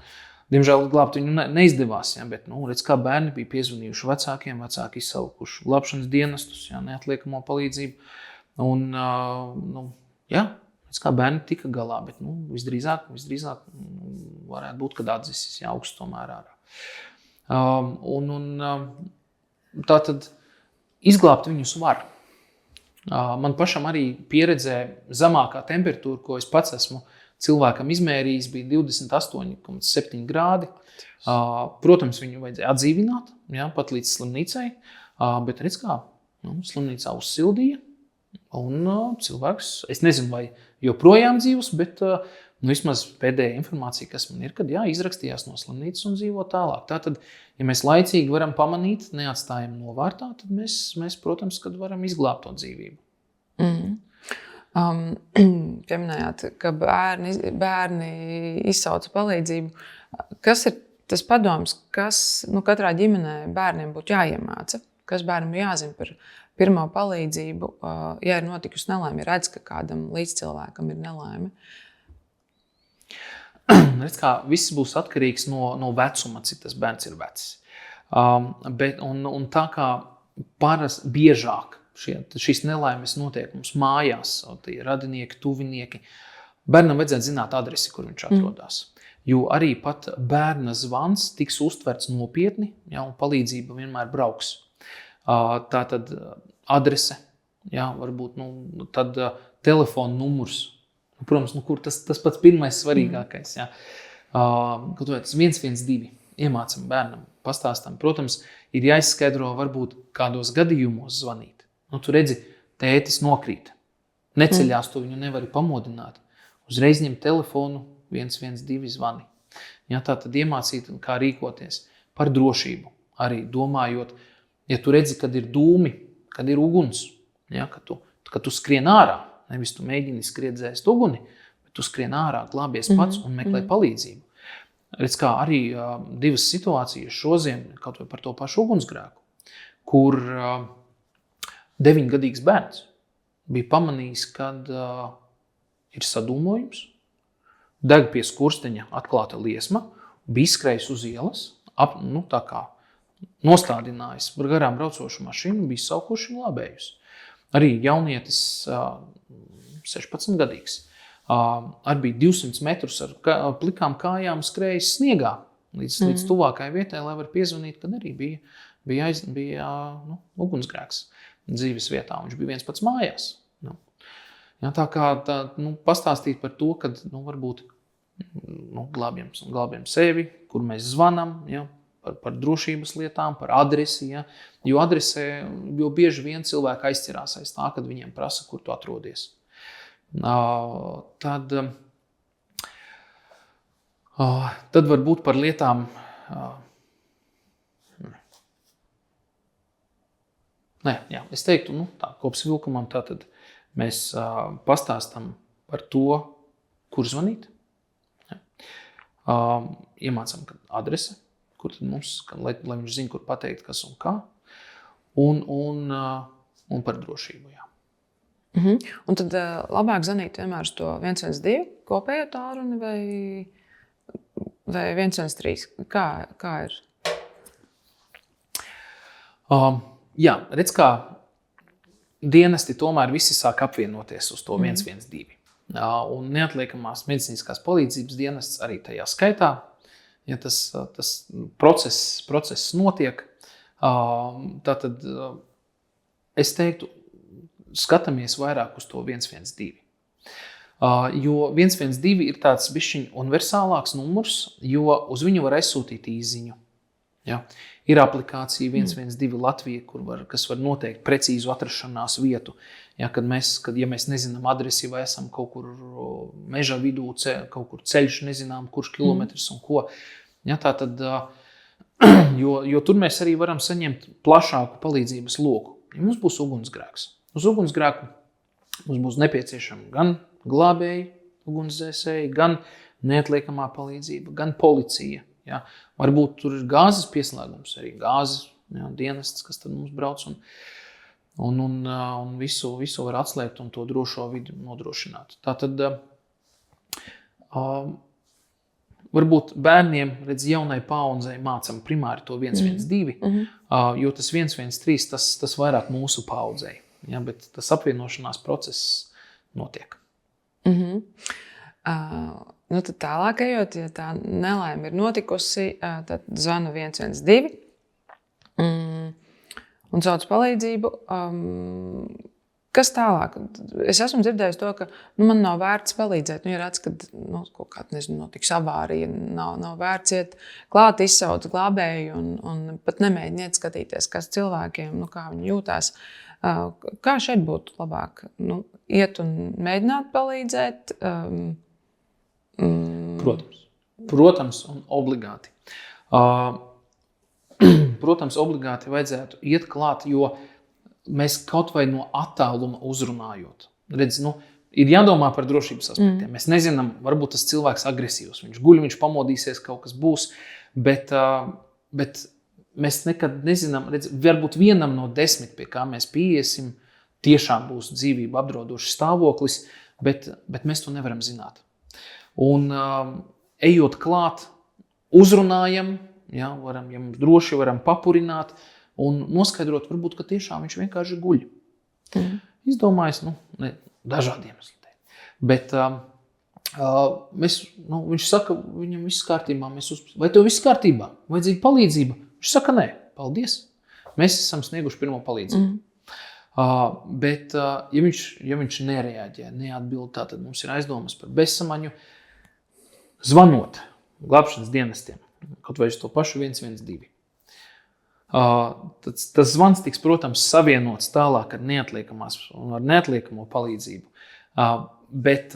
Diemžēl glābt viņu neizdevās, ja? Bet redz, kā bērni bija piezvanījuši vecākiem, vecāki izsaukuši glābšanas dienestus, ja? Neatliekamo palīdzību. Un, redz, kā bērni tika galā, bet visdrīzāk varētu būt, kad atdzisis augsts tomēr ārā. Tātad izglābt viņus var. Man pašam arī pieredzē zemākā temperatūra, ko es pats esmu cilvēkam izmērījis, bija 28,7 grādi. Protams, viņu vajadzēja atdzīvināt, ja, pat līdz slimnīcai, bet redz kā, slimnīcā uzsildīja, un cilvēks, es nezinu, vai joprojām dzīvs, bet vismaz pēdējā informācija, kas man ir, kad izrakstījās no slimnīcas un dzīvo tālāk. Tātad, ja mēs laicīgi varam pamanīt, neatstājam novārtā, tad mēs protams, kad varam izglābt to dzīvību. Pieminējāt, ka bērni izsauca palīdzību. Kas ir tas padoms, kas katrā ģimenē bērniem būtu jāiemāca? Kas bērnam jāzina par pirmo palīdzību, ja ir notikusi nelaime, ja redz, ka kādam līdzcilvēkam ir nelaime? Redz, kā viss būs atkarīgs no vecuma, cik tas bērns ir vecs. Un tā kā biežāk šīs nelaimes notiek mums mājās, tie radinieki, tuvinieki, bērnam vajadzētu zināt adresi, kur viņš atrodas. Jo arī pat bērna zvans tiks uztverts nopietni, un palīdzība vienmēr brauks. Tātad adrese, varbūt tad telefona numurs. Protams, kur tas pats pirmais svarīgākais. Kaut vai tas 112 iemācam bērnam, pastāstam. Protams, ir jāizskaidro varbūt kādos gadījumos zvanīt. Tu redzi, tētis nokrīt. Neceļās, tu viņu nevari pamodināt. Uzreiz ņem telefonu, 112 zvani. Tā tad iemācīt, kā rīkoties par drošību. Arī domājot, ja tu redzi, kad ir dūmi, kad ir uguns, kad tu skrien ārā, nevis tu mēģini skriet dzēst uguni, bet tu skrien ārā, glābies pats un meklē palīdzību. Redz, kā arī divas situācijas šodien, kaut vai par to pašu ugunsgrēku, kur 9-gadīgs bērns bija pamanījis, kad ir sadūmojums, deg pie skursteņa atklāta liesma, bija izskrējis uz ielas, tā kā nostādinājis par garām braucošu mašīnu, bija saukuši un glābējus. Arī jaunietis 16-gadīgs. Arī bija 200 metrus ar plikām kājām skrējis sniegā līdz tuvākai vietai, lai var piezvanīt, kad arī bija ugunsgrēks dzīves vietā. Viņš bija viens pats mājās. Tā kā pastāstīt par to, kad varbūt glābjam sevi, kur mēs zvanam, par drošības lietām, par adresi. Jo adresē jau bieži vien cilvēki aizķerās aiz tā, kad viņiem prasa, kur tu atrodies. Tad varbūt par lietām es teiktu, tā kopsavilkumam tātad mēs pastāstam par to, kur zvanīt. Iemācam adrese, kur tad mums, lai viņš zina, kur pateikt, kas un kā. Un par drošību, Un tad labāk zvanīt vienmēr uz to 112 kopējo tālruni vai 113? Kā ir? Redz, kā dienesti tomēr visi sāk apvienoties uz to 112. Un neatliekamās medicīniskās palīdzības dienests arī tajā skaitā. Ja tas process notiek, tātad es teiktu, skatāmies vairāk uz to 112. Jo 112 ir tāds bišķiņ universālāks numurs, jo uz viņu var aizsūtīt īziņu. Ir aplikācija 112 Latvija, kas var noteikt precīzu atrašanās vietu. Ja mēs nezinām adresi vai esam kaut kur meža vidū, kaut kur ceļš, nezinām, kurš kilometrs un ko. Tātad, jo tur mēs arī varam saņemt plašāku palīdzības loku. Ja mums būs ugunsgrēks. Uz ugunsgrēku mums būs nepieciešama gan glābēji, ugunsdzēsēji, gan neatliekamā palīdzība, gan policija. Varbūt tur ir gāzes pieslēgums, arī gāzes dienests, kas tad mums brauc un visu var atslēgt un to drošo vidi nodrošināt. Tātad varbūt bērniem, jaunai paaudzei mācam primāri to 112, jo tas 113, tas vairāk mūsu paaudzei. Bet tas apvienošanās process notiek. Tad tālāk ejot, ja tā nelaime ir notikusi, tad zvanu 112 un sauc palīdzību. Kas tālāk? Es esmu dzirdējis to, ka man nav vērts palīdzēt. Ja redz, kad kaut kāda notiks avārija, nav vērts iet klāt, izsauc glābēju un pat nemēģiniet skatīties, kas cilvēkiem, kā viņi jūtās. Kā šeit būtu labāk? Iet un mēģināt palīdzēt? Protams, un obligāti. Protams, obligāti vajadzētu iet klāt, jo mēs kaut vai no attāluma uzrunājot. Redz, ir jādomā par drošības aspektiem. Mēs nezinām, varbūt tas cilvēks agresīvs, viņš guļ, viņš pamodīsies, kaut kas būs, bet mēs nekad nezinām, varbūt vienam no 10, pie kā mēs pieiesim, tiešām būs dzīvību apdraudošs stāvoklis, bet mēs to nevaram zināt. Un ejot klāt, uzrunājam, ja mums droši varam papurināt un noskaidrot, varbūt, ka tiešām viņš vienkārši guļ. Izdomājis, dažādiem iemesliem. Bet viņš saka, viņam viss kārtībā, vai tev viss kārtībā? Vajadzīga palīdzība? Viņš saka, nē, paldies. Mēs esam snieguši pirmo palīdzību. Bet, ja viņš nereaģē, neatbild, tad mums ir aizdomas par bezsamaņu, zvanot glābšanas dienestiem, kaut vai uz to pašu 112. Tas zvans tiks, protams, savienots tālāk ar neatliekamo palīdzību. Bet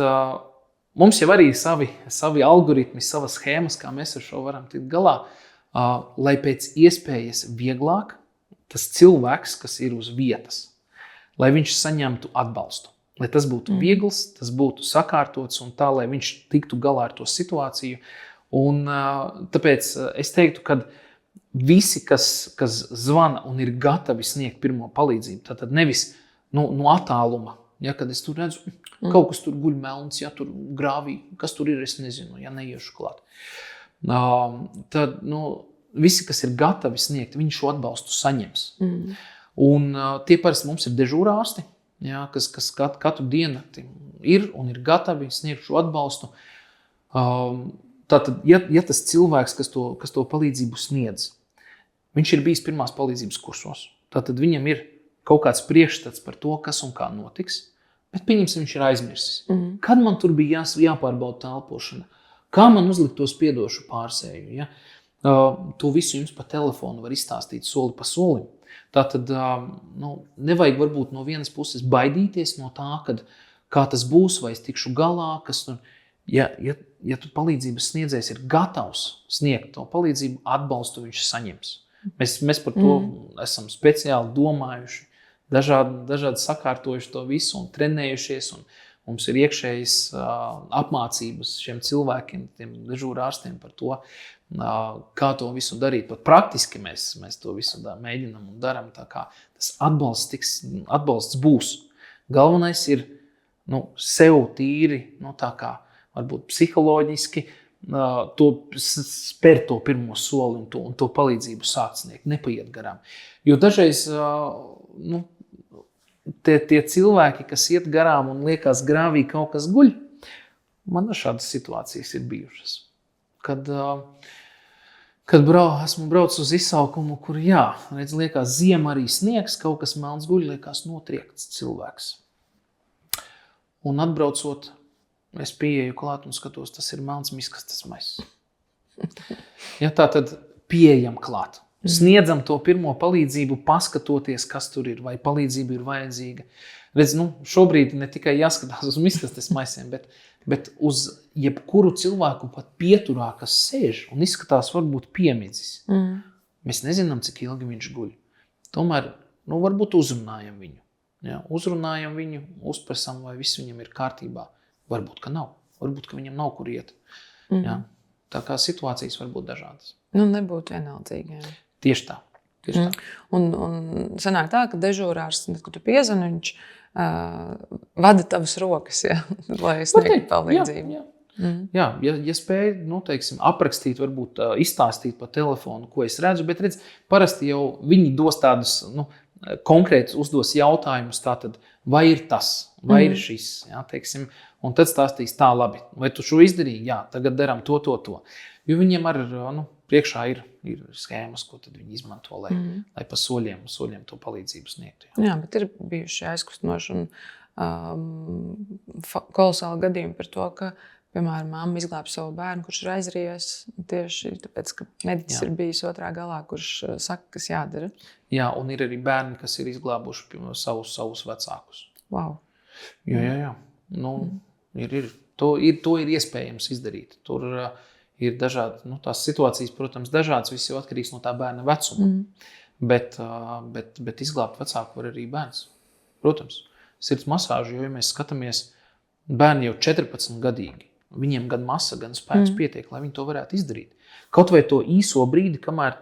mums jau arī savi algoritmi, savas schēmas, kā mēs ar šo varam tikt galā, lai pēc iespējas vieglāk tas cilvēks, kas ir uz vietas, lai viņš saņemtu atbalstu. Lai tas būtu viegls, tas būtu sakārtots un tā, lai viņš tiktu galā ar to situāciju. Un tāpēc es teiktu, ka visi, kas zvana un ir gatavi sniegt pirmo palīdzību, tad nevis no attāluma, ja, kad es tur redzu, kaut kas tur guļ melns, ja tur grāvī, kas tur ir, es nezinu, ja neiešu klāt. Tad visi, kas ir gatavi sniegt, viņi šo atbalstu saņems. Un tie parasti mums ir dežūrārsti, ja, kas katru dienu ir un ir gatavi sniegt šo atbalstu. Tātad, ja tas cilvēks, kas to palīdzību sniedz, viņš ir bijis pirmās palīdzības kursos, tātad viņam ir kaut kāds priekšstats par to, kas un kā notiks, bet pieņemsim, viņš ir aizmirsis. Kad man tur bija jāpārbauda telpošana? Kā man uzlikt to spiedošu pārsēju? Ja? To visu jums pa telefonu var izstāstīt soli pa solim. Tātad nevajag varbūt no vienas puses baidīties no tā, kā tas būs, vai es tikšu galā, kas tur. Ja tu palīdzības sniedzējs ir gatavs sniegt to palīdzību, atbalstu viņš saņems. Mēs par to esam speciāli domājuši, dažādi sakārtojuši to visu un trenējušies, un mums ir iekšējas apmācības šiem cilvēkiem, tiem dežūrārstiem par to, kā to visu darīt. Pat praktiski mēs to visu mēģinam un daram, tā kā tas atbalsts būs. Galvenais ir sev tīri, tā kā varbūt psiholoģiski, spērt to pirmo soli un to palīdzību sākt sniegt, nepaiet garām. Jo dažreiz tie cilvēki, kas iet garām un liekas grāvī kaut kas guļ, man šādas situācijas ir bijušas. Kad esmu braucis uz izsaukumu, kur liekas ziema arī sniegs, kaut kas melns guļ, liekas notriekts cilvēks. Un atbraucot, es pieeju klāt un skatos, tas ir melns miskastes maiss. Ja, tā tad pieejam klāt. Sniedzam to pirmo palīdzību, paskatoties, kas tur ir, vai palīdzība ir vajadzīga. Redz, šobrīd ne tikai jāskatās uz miskastes maisiem, bet uz jebkuru cilvēku pat pieturā, kas sēž un izskatās varbūt piemidzis. Mēs nezinām, cik ilgi viņš guļ. Tomēr, varbūt uzrunājam viņu. Ja, uzrunājam viņu, uzprasam, vai viss viņam ir kārtībā. Varbūt, ka nav. Varbūt, ka viņam nav kur iet. Ja? Tā kā situācijas var būt dažādas. Nebūtu vienaldzīgi. Jā. Tieši tā. Un sanāk tā, ka dežūrārs, kad tu piezvani, viņš vada tavas rokas, lai sniegtu palīdzību. Jā, ja spēj, aprakstīt, varbūt izstāstīt pa telefonu, ko es redzu, bet redz, parasti jau viņi dos tādus, konkrēti uzdos jautājumus, tātad, vai ir tas, vai ir šis, teiksim, un tad stāstīs tā labi, vai tu šo izdarīji, tagad daram to. Jo viņiem ar, priekšā ir schēmas, ko tad viņi izmanto, lai pa soļiem to palīdzību sniegtu. Jā, bet ir bijuši aizkustinoši un kolosāli gadījumi par to, ka, piemēram, mamma izglāba savu bērnu, kurš ir aizrījies tieši tāpēc, ka mediķis ir bijis otrā galā, kurš saka, kas jādara. Jā, un ir arī bērni, kas ir izglābuši savus vecākus. Wow. Jā. To ir iespējams izdarīt. Tur ir dažādi, tās situācijas, protams, dažādas, viss jau atkarīgs no tā bērna vecuma. Bet izglābt vecāku var arī bērns. Protams, sirds masāžu, jo, ja mēs skatāmies, Bērni jau 14 gadīgi. Viņiem gan masa, gan spēks pietiek, lai viņi to varētu izdarīt. Kaut vai to īso brīdi, kamēr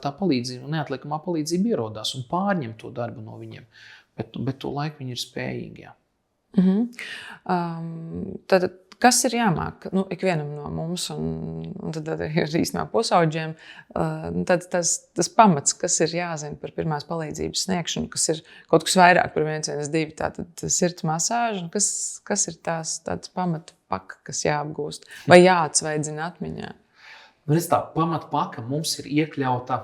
tā palīdzība, neatliekamā palīdzība ierodās un pārņem to darbu no viņiem. Bet to laiku viņi ir spējīgi. Tad, kas ir jāmāk ikvienam no mums, un tad ir īstenībā pusauģiem, tas pamats, kas ir jāzina par pirmās palīdzības sniegšanu, kas ir kaut kas vairāk par 112, tātad sirds masāža, kas ir tāds pamata paka, kas jāapgūst vai jāatsveidzina atmiņā? Tā pamatpaka mums ir iekļauta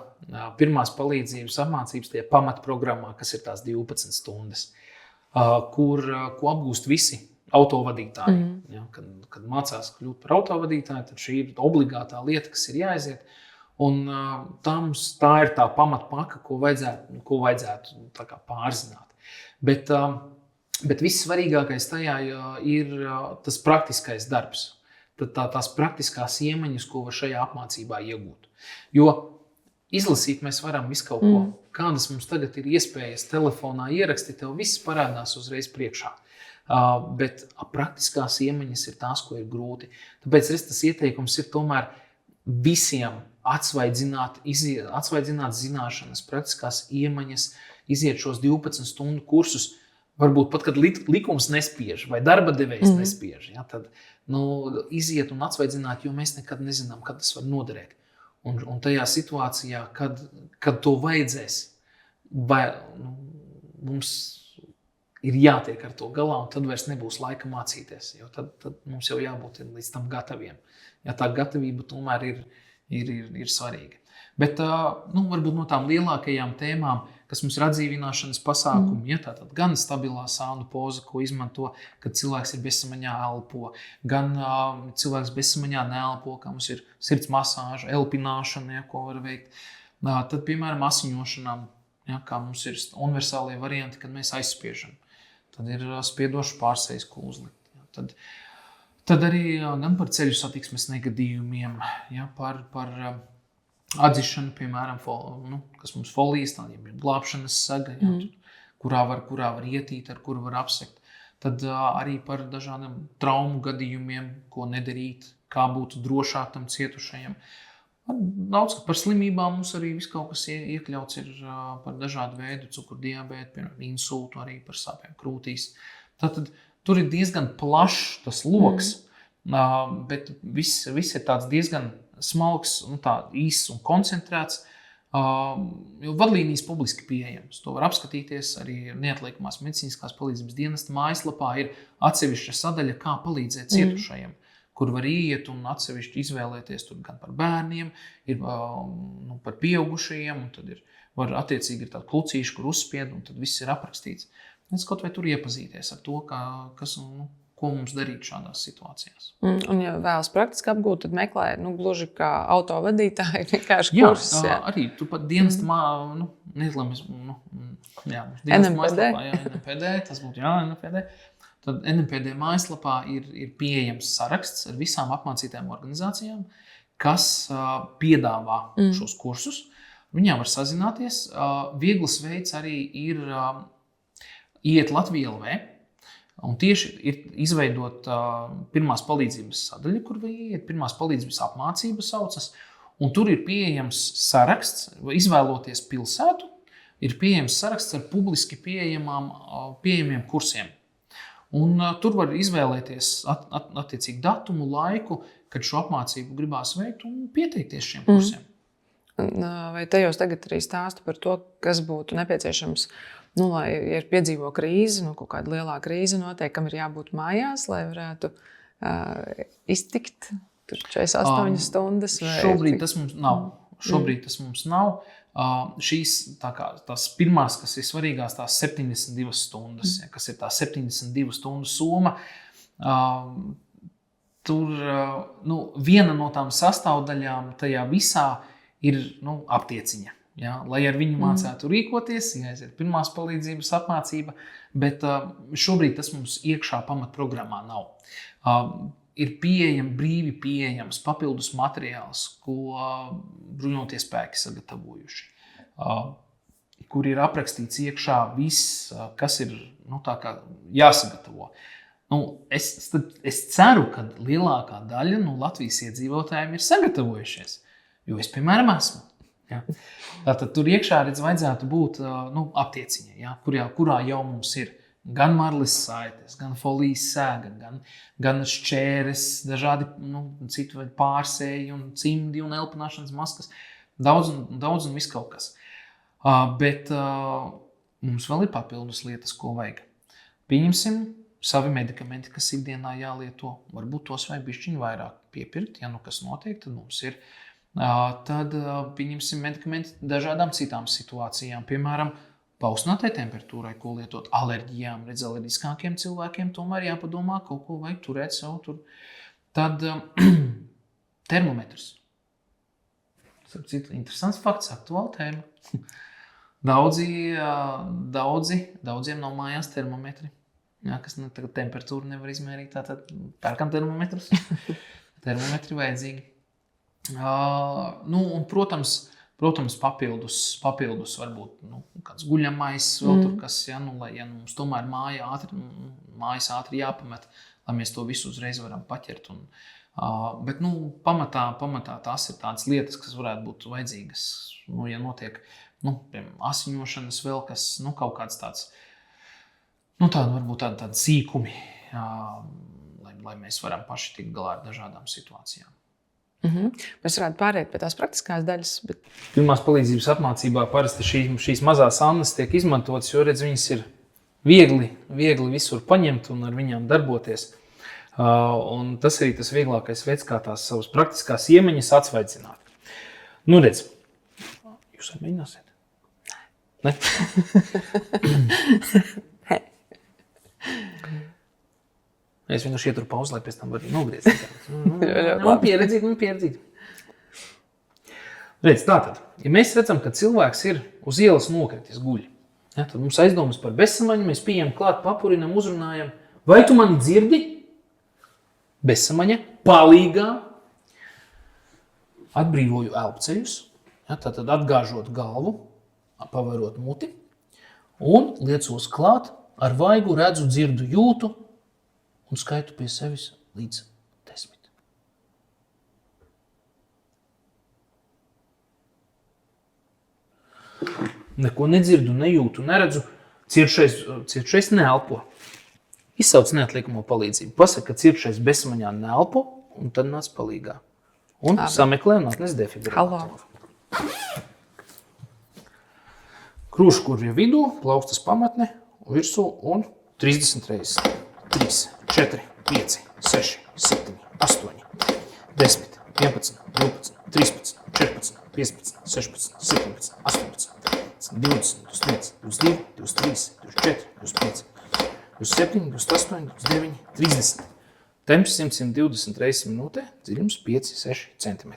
pirmās palīdzības apmācības tie pamatprogrammā, kas ir tās 12 stundas, ko apgūst visi autovadītāji. Ja, kad mācās kļūt par autovadītāju, tad šī ir obligātā lieta, kas ir jāaiziet. Un tā ir tā pamatpaka, ko vajadzētu tā kā pārzināt. Bet vissvarīgākais tajā ir tas praktiskais darbs. Tās praktiskās iemaņas, ko var šajā apmācībā iegūt. Jo izlasīt mēs varam visu kaut ko. Kādas mums tagad ir iespējas telefonā ierakstīt, tev viss parādās uzreiz priekšā. Bet praktiskās iemaņas ir tās, ko ir grūti. Tāpēc tas ieteikums ir tomēr visiem atsvaidzināt zināšanas, praktiskās iemaņas, iziet šos 12 stundu kursus, varbūt pat, kad likums nespiež vai darba devējs nespiež. Ja, tad iziet un atsvaidzināt, jo mēs nekad nezinām, kad tas var noderēt. Un tajā situācijā, kad to vajadzēs, mums ir jātiek ar to galā, un tad vairs nebūs laika mācīties, jo tad mums jau jābūt līdz tam gataviem. Ja tā gatavība tomēr ir svarīga. Bet varbūt no tām lielākajām tēmām, kas mums ir atdzīvināšanas pasākumi, ja, tātad gan stabilā sānu poza, ko izmanto, kad cilvēks ir bezsamaņā elpo, gan cilvēks bezsamaņā neelpo, kā mums ir sirds masāža, elpināšana, ja, ko var veikt. Tad, piemēram, asiņošanām, ja, kā mums ir universālie varianti, kad mēs aizspiežam. Tad ir spiedošs pārsejas kūzli. Ja. Tad arī gan par ceļu satiksmes negadījumiem, ja, par atdzišanu, piemēram, kas mums folijas, tādiem ir glābšanas saga, ja, kurā var ietīt, ar kuru var apsekt. Tad arī par dažādiem traumu gadījumiem, ko nedarīt, kā būt drošāk tam cietušajam. Daudz par slimībām mums arī viss kaut kas iekļauts ir par dažādu veidu cukurdiabētu, piemēram, insultu, arī par sāpēm krūtīs. Tātad tur ir diezgan plašs tas loks, bet viss ir tāds diezgan smalks, īss un koncentrēts, jo vadlīnijas publiski pieejams. To var apskatīties arī neatliekamās medicīniskās palīdzības dienesta mājaslapā. Ir atsevišķa sadaļa, kā palīdzēt cietušajiem, kur var iet un atsevišķi izvēlēties tur gan par bērniem, ir par pieaugušajiem, un tad var attiecīgi ir tāda klucīša, kur uzspied, un tad viss ir aprakstīts. Es kaut vai tur iepazīties ar to, ko mums darīt šādās situācijās. Un, ja vēlas praktiski apgūt, tad meklē, gluži kā autovadītāji, vienkārši kursus. Jā, arī tu pat dienesta NMPD, tas būtu NMPD. Tad NMPD mājaslapā ir pieejams saraksts ar visām apmācītām organizācijām, kas piedāvā šos kursus. Viņām var sazināties. Viegls veids arī ir iet Latvija LV. Un tieši ir izveidot pirmās palīdzības sadaļa, kur var iet, pirmās palīdzības apmācības saucas, un tur ir pieejams saraksts, izvēloties pilsētu, ir pieejams saraksts ar publiski pieejamiem kursiem. Un tur var izvēlēties attiecīgi datumu, laiku, kad šo apmācību gribās veikt un pieteikties šiem kursiem. Vai tajos tagad arī stāstu par to, kas būtu nepieciešams, lai ir piedzīvo krīzi, kaut kāda lielā krīze notiek, kam ir jābūt mājās, lai varētu iztikt 48 stundas? Šobrīd tas mums nav. Šīs tās pirmās, kas ir svarīgās, tās 72 stundas, kas ir tā 72 stundu summa. Tur viena no tām sastāvdaļām tajā visā ir aptieciņa. Ja, lai ar viņu mācētu rīkoties, jāiziet pirmās palīdzības apmācība, bet šobrīd tas mums iekšā pamatprogrammā nav. Ir brīvi pieejams papildus materiāls, ko bruņotie spēki sagatavojuši, kur ir aprakstīts iekšā viss, kas ir jāsagatavo. Es ceru, ka lielākā daļa no Latvijas iedzīvotājiem ir sagatavojušies, jo es, piemēram, esmu. Ja? Tātad tur iekšā vajadzētu būt aptieciņai, ja? kurā jau mums ir gan marlis saites, gan folijas sēga, gan šķēres, dažādi citu pārsēji un cimdi un elpināšanas maskas. Daudz un viss kaut kas. Bet mums vēl ir papildus lietas, ko vajag. Pieņemsim savi medikamenti, kas ikdienā jālieto. Varbūt tos vajag bišķiņu vairāk piepirkt, ja kas notiek, tad mums ir. Tad pieņemsim medikamenti dažādām citām situācijām. Piemēram, paaugstinātai temperatūrai, ko lietot alerģijām, alerģiskākiem cilvēkiem, tomēr jāpadomā, kaut ko vajag turēt savu tur. Tad termometrs. Interesants fakts, aktuāla tēma. Daudziem nav mājās termometri, kas tagad temperatūru nevar izmērīt, tātad pērkam termometrus. Termometri vajadzīgi. Un, protams, papildus varbūt kāds guļamais vēl tur, kas, lai mums tomēr mājas ātri jāpamet, lai mēs to visu uzreiz varam paķert. Bet pamatā tās ir tādas lietas, kas varētu būt vajadzīgas, ja notiek piemēram, asiņošanas vēl, kas kaut kāds tāds, varbūt tādi sīkumi, lai mēs varam paši tikt galā ar dažādām situācijām. Mēs varētu pāriet pie tās praktiskās daļas. Bet... Pirmās palīdzības apmācībā parasti šīs mazās annas tiek izmantotas, jo viņas ir viegli visur paņemt un ar viņām darboties. Un tas arī tas vieglākais veids, kā tās savas praktiskās iemaņas atsvaicināt. Redz, jūs arī mēģināsiet? Ne? Es vienkārši ieturu pauzi, lai pēc tam varu nogriezt. Man pieredzīt. Redz, tātad, ja mēs redzam, ka cilvēks ir uz ielas nokritis guļ, tad mums aizdomas par bezsamaņu, mēs pieejam klāt, papurinam, uzrunājam. Vai tu mani dzirdi? Bezsamaņa, palīgā. Atbrīvoju elpceļus, tātad atgāžot galvu, pavarot muti un liecos klāt, ar vaigu redzu, dzirdu, jūtu, un skaitu pie sevis līdz 10. Neko nedzirdu, nejūtu, neredzu. Cietušais neelpo. Izsauc neatliekamo palīdzību. Pasaka, ka cietušais bezsamaņā neelpo, un tad nāc palīgā. Un sameklē un atnes defibrillatoru. Krūškurvja vidū, plaukstas pamatne, virsū un 30 reizes. 3, 4, 5, 6, 7, 8, 10, 11, 12, 13, 14, 15, 16, 17, 18, 20, 21, 22, 23, 24, 25, 27, 28, 29, 30. Temps 120 reizes minūtē, dziļums 5-6 cm.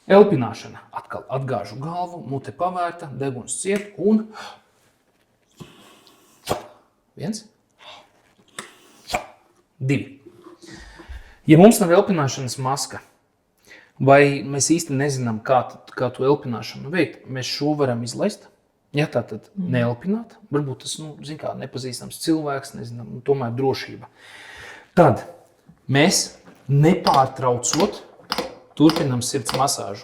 Elpināšana. Atkal atgāžu galvu, mute pavērta, deguns ciet un 1, 2. Ja mums nav elpināšanas maska, vai mēs īsti nezinām, kā to elpināšanu veikt, mēs šo varam izlaist. Ja tā tad neelpināt, varbūt tas, nepazīstams cilvēks, nezinām, tomēr drošība. Tad mēs nepārtraucot turpinam sirds masāžu.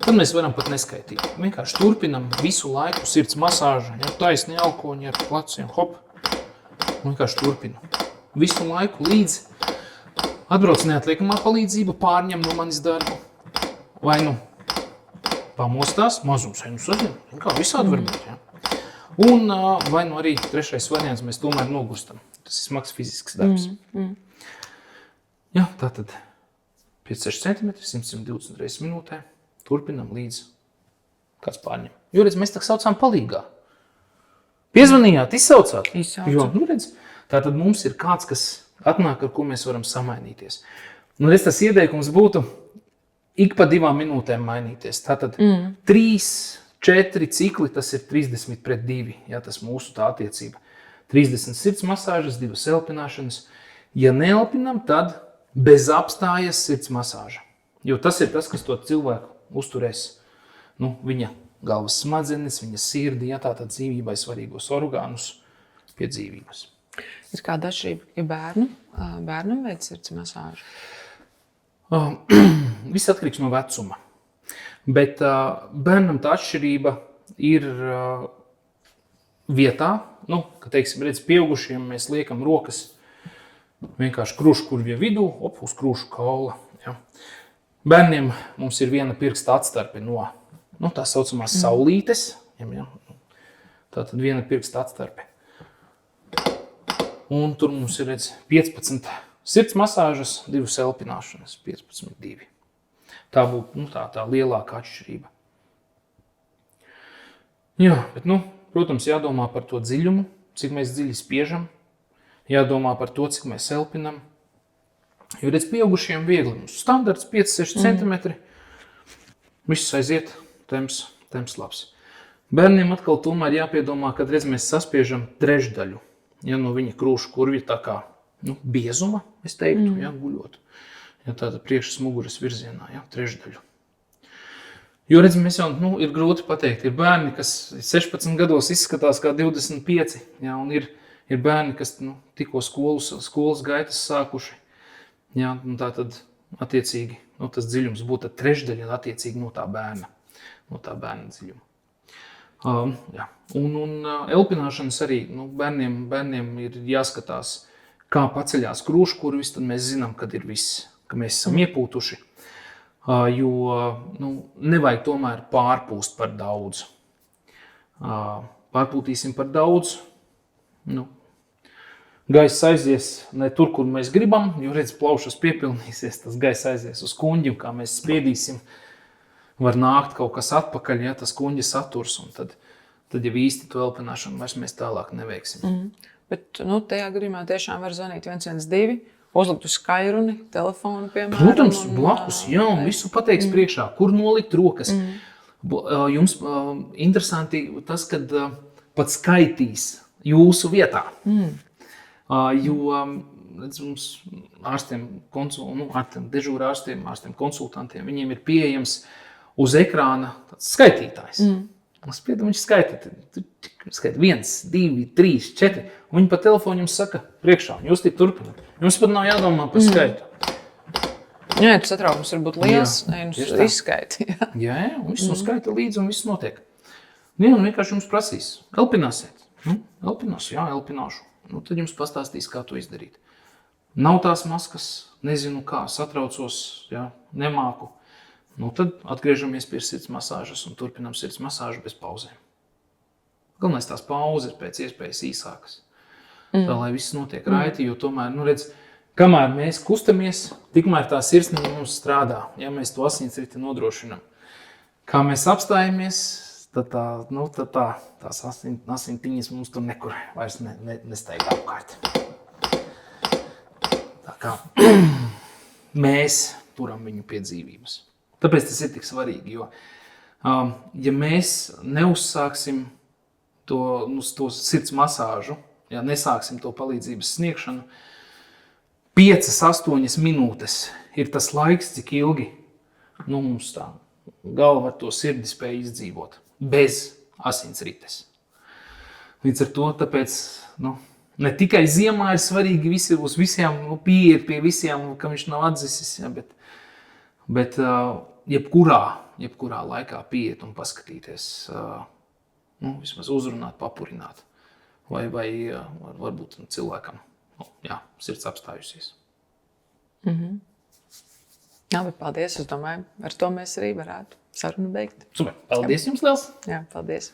Tad mēs varam pat neskaitīt. Vienkārši turpinam visu laiku sirds masāžu, taisni alkoņi ar pleciem, hop. Vienkārši turpinu. Visu laiku līdz atbrauc neatliekamā palīdzība, pārņem no manis darbu. Vai pamostās, mazums, sazina, kā visādi var būt. Ja? Un vai arī trešais variants, mēs tomēr nogurstam. Tas ir smags fizisks darbs. Ja, tātad 5-6 cm, 120 reizes minūtē, turpinam līdz kāds pārņem. Jo, redz, mēs tā saucām palīgā. Piezvanījāt, izsaucāt? Jo, redz, tātad mums ir kāds, kas atnāk, ar ko mēs varam samainīties. Redz, tas ieteikums būtu ik pa 2 minūtēm mainīties. Tātad 3-4 cikli, tas ir 30-2, ja tas mūsu tā attiecība. 30 sirds masāžas, 2 elpināšanas. Ja neelpinam, tad bez apstājas sirds masāža. Jo tas ir tas, kas to cilvēku uzturēs, viņa galvas smadzenes, viņa sirdi, ja tātad dzīvībai svarīgos orgānus pie dzīvības. Ir kāda atšķirība, ja bērnam veic sirds masāžu? Viss atkarīgs no vecuma. Bet bērnam tā atšķirība ir vietā, ka, teiksim, redz, pieaugušiem mēs liekam rokas vienkārši krūšu kurvja vidū, uz krūšu kaula. Ja. Bērniem mums ir viena pirksta atstarpe no tā saucamās saulītes. Ja. Tātad viena pirksta atstarpe. Un tur mums ir, redz, 15 sirds masāžas, 2 elpināšanas, 15-2. Tā būtu tā lielākā atšķirība. Jā, bet, protams, jādomā par to dziļumu, cik mēs dziļi spiežam, jādomā par to, cik mēs elpinam. Jo, redz, pieaugušiem viegli. Mums standarts 5-6 centimetri. Viss aiziet, temps labs. Bērniem atkal tomēr jāpiedomā, kad, redz, mēs saspiežam trešdaļu. Ja no viņa krūšu kurvja tā kā biezuma, es teiktu, guļot. Ja tāda priekšas muguras virzienā, trešdaļu. Jo, redz, mēs jau, ir grūti pateikt, ir bērni, kas 16 gados izskatās kā 25, un ir bērni, kas tikko skolas gaitas sākuši. Ja, tātad, attiecīgi, tas dziļums būtu trešdaļa attiecīgi no tā bērna dziļuma. Un elpināšanas arī bērniem ir jāskatās, kā paceļās krūšu kurvis, tad mēs zinām, kad ir viss, ka mēs esam iepūtuši. Jo nevajag tomēr pārpūst par daudz. Pārpūtīsim par daudz, gaiss aizies ne tur, kur mēs gribam, jo, redz, plaušas piepilnīsies, tas gaiss aizies uz kuņģi, un kā mēs spiedīsim, var nākt kaut kas atpakaļ, ja tas kuņģi saturs, un tad jau īsti to elpināšanu vairs mēs tālāk neveiksim. Bet, tajā gadījumā tiešām var zvanīt 112, uzlikt uz skaļruni, telefonu, piemēram. Protams, blakus, un visu pateiks priekšā, kur nolikt rokas. Jums interesanti tas, kad pat skaitīs jūsu vietā. Jo, redz, mums ārstiem, dežūrārstiem, ārstiem konsultantiem, viņiem ir pieejams uz ekrāna tāds skaitītājs. Viņš skaita 1, 2, 3, 4. Un viņi pa telefonu jums saka priekšā. Jūs tik turpināt. Jums pat nav jādomā par skaitu. Jā, tas satraukums var būt liels, izskaiti. Jā, un viss skaita līdzi un viss notiek. Un vienkārši jums prasīs. Elpināsiet. Elpināšu. Tad jums pastāstīs, kā to izdarīt. Nav tās maskas, nezinu kā, satraucos, nemāku. Tad atgriežamies pie sirds masāžas un turpinām sirds masāžu bez pauzēm. Galvenais tās pauzes pēc iespējas īsākas. Tā, lai viss notiek raiti, jo tomēr, redz, kamēr mēs kustamies, tikmēr tā sirsniņa mums strādā, ja mēs to asinsriti nodrošinām. Kā mēs apstājamies, tad tās asintiņas mums tur nekur vairs nestaigā apkārt. Tā kā mēs turam viņu pie dzīvības. Tāpēc tas ir tik svarīgi, jo, ja mēs neuzsāksim to sirds masāžu, nesāksim to palīdzības sniegšanu, 5-8 minūtes ir tas laiks, cik ilgi mums tā galva ar to sirdi spēja izdzīvot, bez asinsrites. Līdz ar to, tāpēc, ne tikai ziemā ir svarīgi uz visiem pieiet pie visiem, ka viņš nav atdzisis, bet jebkurā laikā pieiet un paskatīties, vismaz uzrunāt, papurināt, vai varbūt cilvēkam, sirds apstājusies. Jā, bet paldies, es domāju, ar to mēs arī varētu sarunu beigt. Super, paldies jums liels! Jā, paldies!